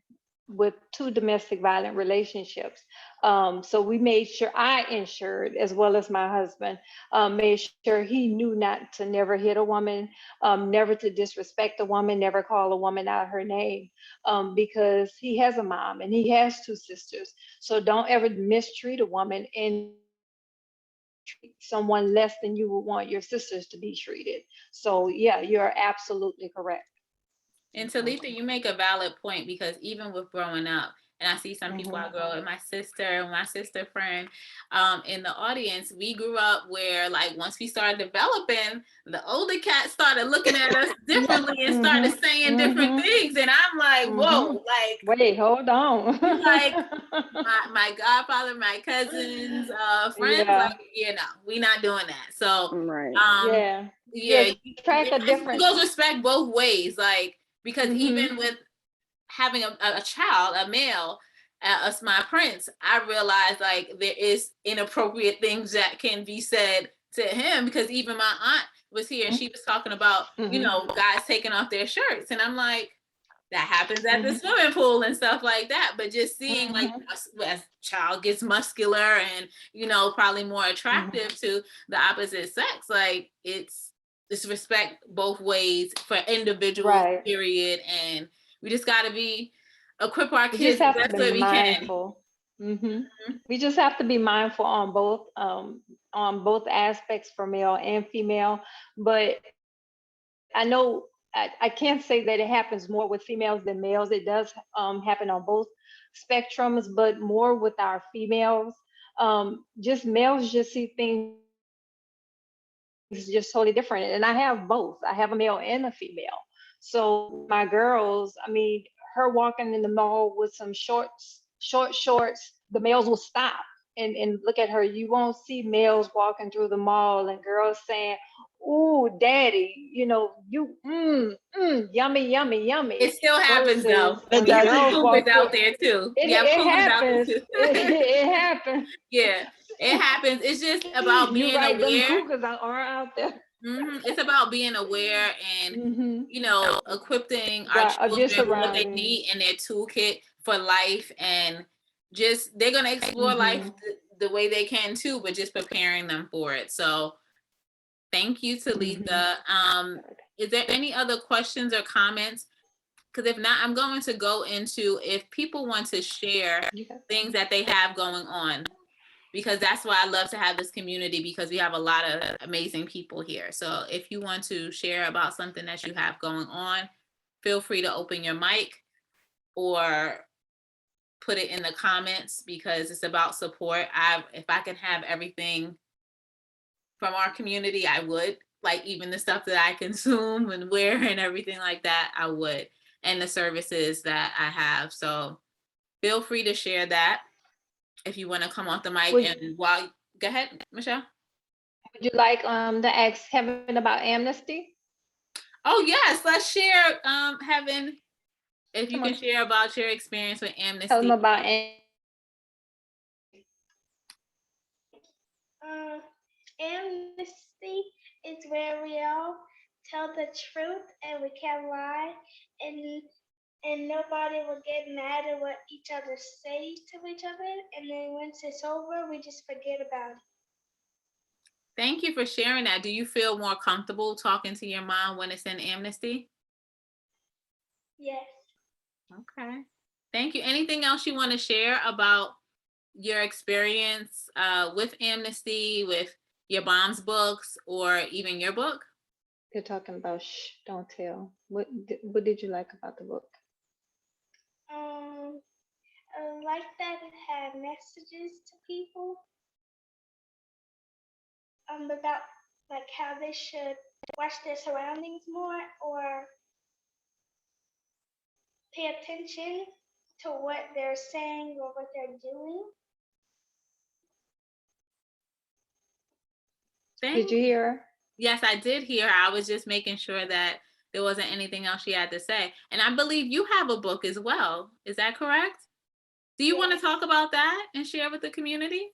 with two domestic violent relationships. So we made sure I ensured, as well as my husband, made sure he knew not to never hit a woman, never to disrespect a woman, never call a woman out her name, because he has a mom and he has two sisters. So don't ever mistreat a woman and treat someone less than you would want your sisters to be treated. So yeah, you're absolutely correct. And Talitha, you make a valid point, because even with growing up, and I see some people Hmm. I grow with, my sister friend in the audience, we grew up where, like, once we started developing, the older cats started looking at us differently and Hmm. started saying different Hmm. things. And I'm like, Hmm. whoa, like, Wait, hold on. you like my godfather, my cousins, friends, Yeah, like, we not doing that. So Right. um yeah. yeah, You attract a it different. goes respect both ways, like, because Hmm. even with having a child, a male, as my prince, I realized, like, there is inappropriate things that can be said to him, because even my aunt was here and she was talking about, Hmm. guys taking off their shirts. And I'm like, that happens at the Hmm. swimming pool and stuff like that. But just seeing, like, Hmm. as child gets muscular and, probably more Hmm. attractive to the opposite sex, like, it's respect both ways for individuals, Right. period. And we just got to equip our We just kids the have to best be way we can. mindful. We just have to be mindful on both aspects for male and female. But I know I can't say that it happens more with females than males. It does happen on both spectrums, but more with our females. Just males just see things just totally different. And I have both. I have a male and a female. So my girls, I mean, her walking in the mall with some short shorts, the males will stop and look at her. You won't see males walking through the mall and girls saying, "Ooh, daddy, you know, you yummy, yummy, It yummy." still happens though. Versus It when You have does girls cougars walk happen. through, out there too. You have it cougars out there happens. too. It happens. Yeah, it happens. It's just about You're being right. Them aware. cougars are out there. It's about being aware and, equipping our Right, of your children with what they surroundings. need in their toolkit for life, and just they're gonna explore life Mhm. the way they can too, but just preparing them for it. So thank you, Mhm. Talitha. Is there any other questions or comments? Because if not, I'm going to go into if people want to share Yeah. things that they have going on, because that's why I love to have this community, because we have a lot of amazing people here. So if you want to share about something that you have going on, feel free to open your mic or put it in the comments, because it's about support. If I can have everything from our community, I would. Like even the stuff that I consume and wear and everything like that, I would. And the services that I have. So feel free to share that if you want to come off the mic. Would And go ahead, Michelle. Would you like to ask Heaven about amnesty? Oh yes, let's share, Heaven. If you Come can on, share about your experience with tell them amnesty. about Amnesty is where we all tell the truth and we can't lie, and nobody will get mad at what each other say to each other, and then once it's over we just forget about it. Thank you for sharing that. Do you feel more comfortable talking to your mom when it's in amnesty? Yes. Okay. Thank you. Anything else you want to share about your experience with amnesty, with your mom's books, or even your book? They're talking about shh, don't tell. What did you like about the book? I like that it had messages to people about like how they should watch their surroundings more or pay attention to what they're saying or what they're doing. Did you hear her? Yes, I did hear her. I was just making sure that there wasn't anything else she had to say. And I believe you have a book as well. Is that correct? Do you want to talk about that and share with the community?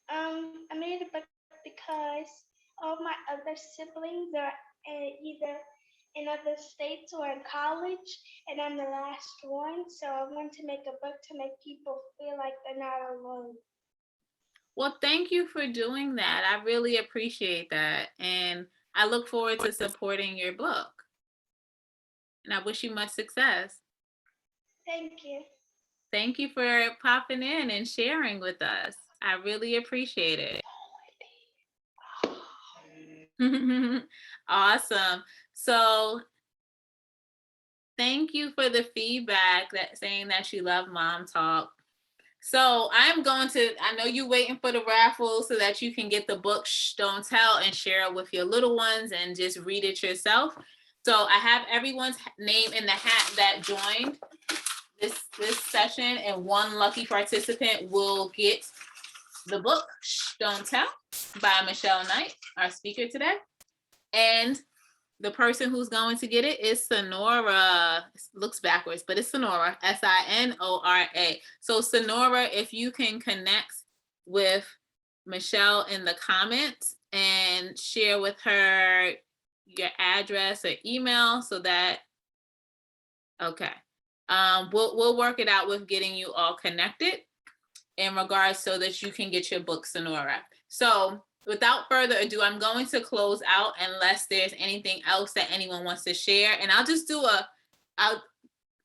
I made a book because all my other siblings are either in other states or in college, and I'm the last one. So I want to make a book to make people feel like they're not alone. Well, thank you for doing that. I really appreciate that. And I look forward to supporting your book. And I wish you much success. Thank you. Thank you for popping in and sharing with us. I really appreciate it. Awesome. So thank you for the feedback that saying that you love Mom Talk. So I know you're waiting for the raffle so that you can get the book Shh, Don't Tell and share it with your little ones and just read it yourself. So I have everyone's name in the hat that joined this session, and one lucky participant will get the book Shh, Don't Tell by Michelle Knight, our speaker today. And the person who's going to get it is Sonora. It looks backwards, but it's Sonora, Sinora. So Sonora, if you can connect with Michelle in the comments and share with her your address or email so that, okay. We'll work it out with getting you all connected in regards so that you can get your book, Sonora. So without further ado, I'm going to close out unless there's anything else that anyone wants to share. And I'll just do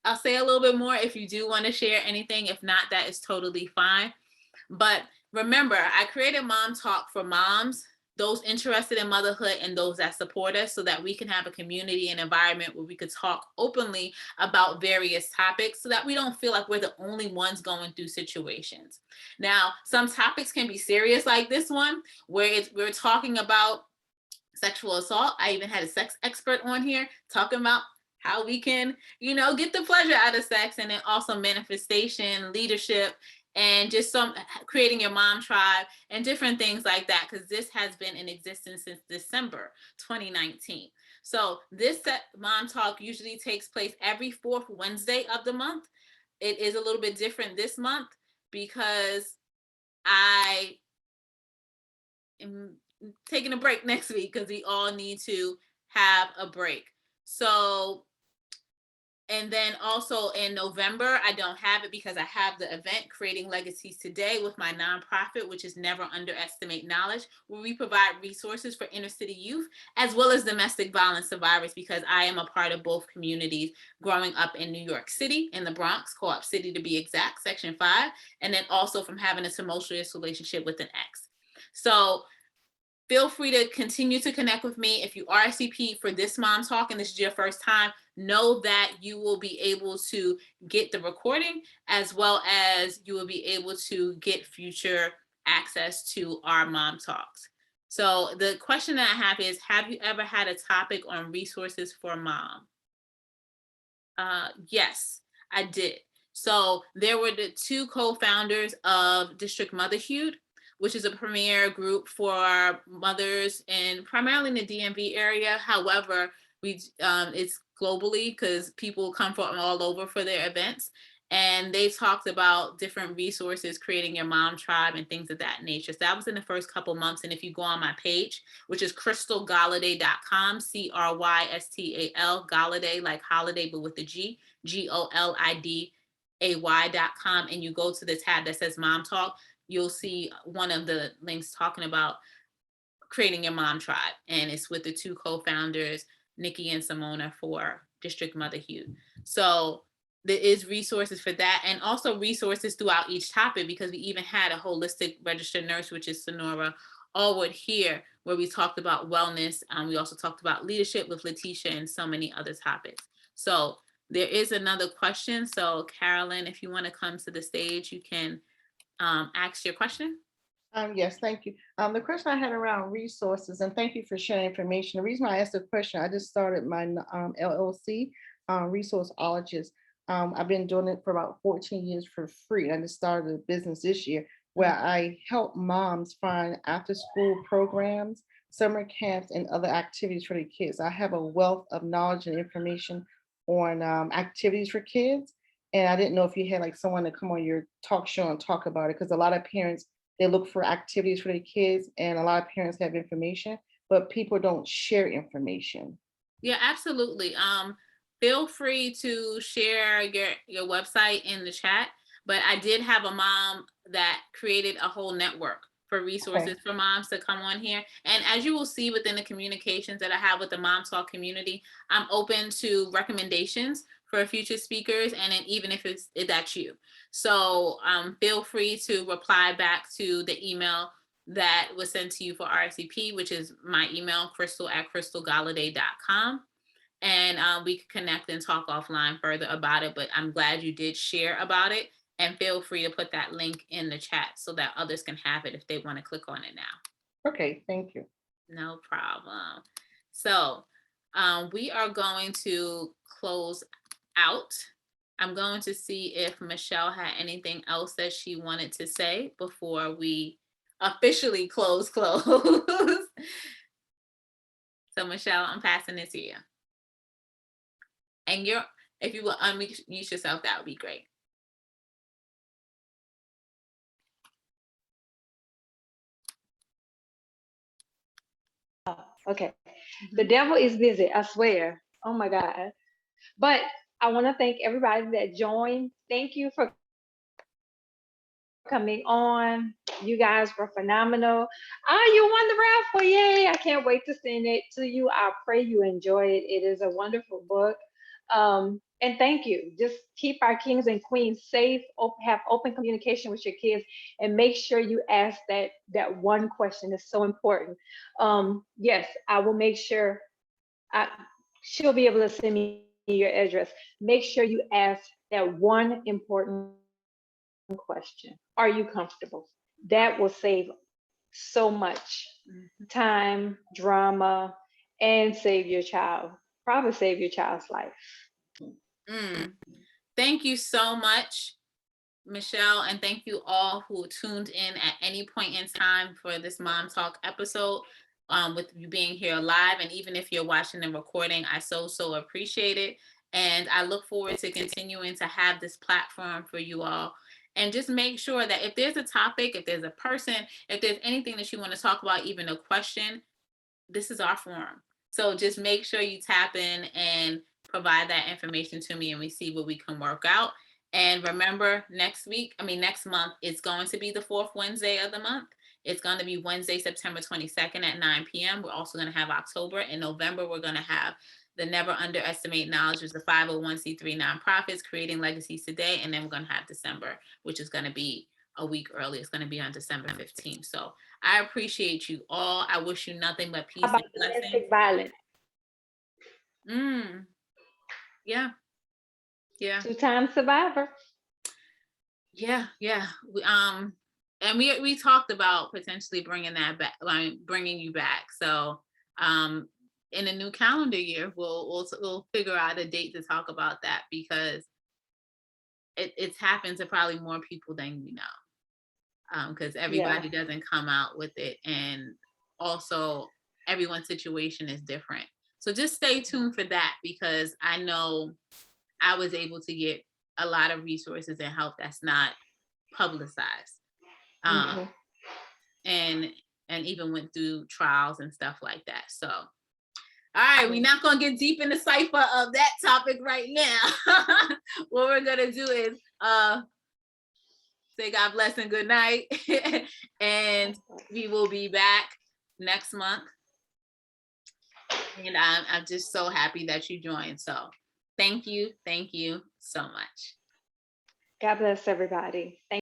I'll say a little bit more if you do want to share anything. If not, that is totally fine. But remember, I created Mom Talk for moms, those interested in motherhood and those that support us, so that we can have a community and environment where we could talk openly about various topics so that we don't feel like we're the only ones going through situations. Now, some topics can be serious like this one, where we're talking about sexual assault. I even had a sex expert on here talking about how we can, get the pleasure out of sex, and then also manifestation, leadership, and just some creating your mom tribe and different things like that, because this has been in existence since December 2019. So this Mom Talk usually takes place every fourth Wednesday of the month. It is a little bit different this month because I am taking a break next week because we all need to have a break. So, and then also in November, I don't have it because I have the event Creating Legacies Today with my nonprofit, which is Never Underestimate Knowledge, where we provide resources for inner city youth as well as domestic violence survivors, because I am a part of both communities growing up in New York City, in the Bronx, Co-op City to be exact, Section 5, and then also from having a tumultuous relationship with an ex. So feel free to continue to connect with me. If you RSVP for this Mom Talk and this is your first time, know that you will be able to get the recording, as well as you will be able to get future access to our Mom Talks. So the question that I have is, have you ever had a topic on resources for mom? Yes, I did. So there were the two co-founders of District Motherhood, which is a premier group for mothers in primarily in the DMV area. However, it's globally because people come from all over for their events. And they talked about different resources, creating your mom tribe and things of that nature. So that was in the first couple months. And if you go on my page, which is crystalgalladay.com, CRYSTAL, Galladay, like holiday, but with the G, GOLIDAY.com, and you go to the tab that says Mom Talk, you'll see one of the links talking about creating your mom tribe. And it's with the two co-founders, Nikki and Simona, for District Motherhood. So there is resources for that, and also resources throughout each topic, because we even had a holistic registered nurse, which is Sonora Allwood here, where we talked about wellness. We also talked about leadership with Letitia and so many other topics. So there is another question. So Carolyn, if you want to come to the stage, you can ask your question. Yes, thank you. The question I had around resources, and thank you for sharing information. The reason why I asked the question, I just started my LLC, resourceologist. I've been doing it for about 14 years for free. I just started a business this year where I help moms find after school programs, summer camps, and other activities for their kids. I have a wealth of knowledge and information on activities for kids. And I didn't know if you had like someone to come on your talk show and talk about it, because a lot of parents, they look for activities for their kids, and a lot of parents have information, but people don't share information. Yeah, absolutely. Feel free to share your website in the chat, but I did have a mom that created a whole network for resources for moms to come on here. And as you will see within the communications that I have with the Mom Talk community, I'm open to recommendations for future speakers, and then even if that's you. So feel free to reply back to the email that was sent to you for RSVP, which is my email, crystal@crystalgalladay.com. And we can connect and talk offline further about it. But I'm glad you did share about it. And feel free to put that link in the chat so that others can have it if they want to click on it now. Okay, thank you. No problem. So we are going to close out. I'm going to see if Michelle had anything else that she wanted to say before we officially close. So Michelle, I'm passing it to you. And if you will unmute yourself, that would be great. Okay. The devil is busy, I swear. Oh my God. But I want to thank everybody that joined. Thank you for coming on. You guys were phenomenal. You won the raffle. Yay. I can't wait to send it to you. I pray you enjoy it. It is a wonderful book. And thank you. Just keep our kings and queens safe, have open communication with your kids, and make sure you ask that one question. Is so important. Yes, I will make sure she'll be able to send me your address. Make sure you ask that one important question. Are you comfortable? That will save so much time, drama, and probably save your child's life. Thank you so much, Michelle, and thank you all who tuned in at any point in time for this Mom Talk episode. With you being here live, and even if you're watching the recording, I so appreciate it. And I look forward to continuing to have this platform for you all. And just make sure that if there's a topic, if there's a person, if there's anything that you want to talk about, even a question, this is our forum. So just make sure you tap in and provide that information to me, and we see what we can work out. And remember, next month, it's going to be the fourth Wednesday of the month. It's going to be Wednesday, September 22nd at 9 p.m. We're also going to have October. In November, we're going to have the Never Underestimate Knowledge, which is the 501c3 nonprofits creating legacies today. And then we're going to have December, which is going to be a week early. It's going to be on December 15th. So I appreciate you all. I wish you nothing but peace and blessings. Domestic violence. Yeah. 2-time survivor. Yeah. And we talked about potentially bringing that back, bringing you back. So in a new calendar year, we'll figure out a date to talk about that, because it's happened to probably more people than we know, because everybody doesn't come out with it, and also everyone's situation is different. So just stay tuned for that, because I know I was able to get a lot of resources and help that's not publicized. And even went through trials and stuff like that. So, all right, we're not going to get deep in the cipher of that topic right now. What we're going to do is say God bless and good night. And we will be back next month. And I'm just so happy that you joined. So thank you so much. God bless everybody. Thank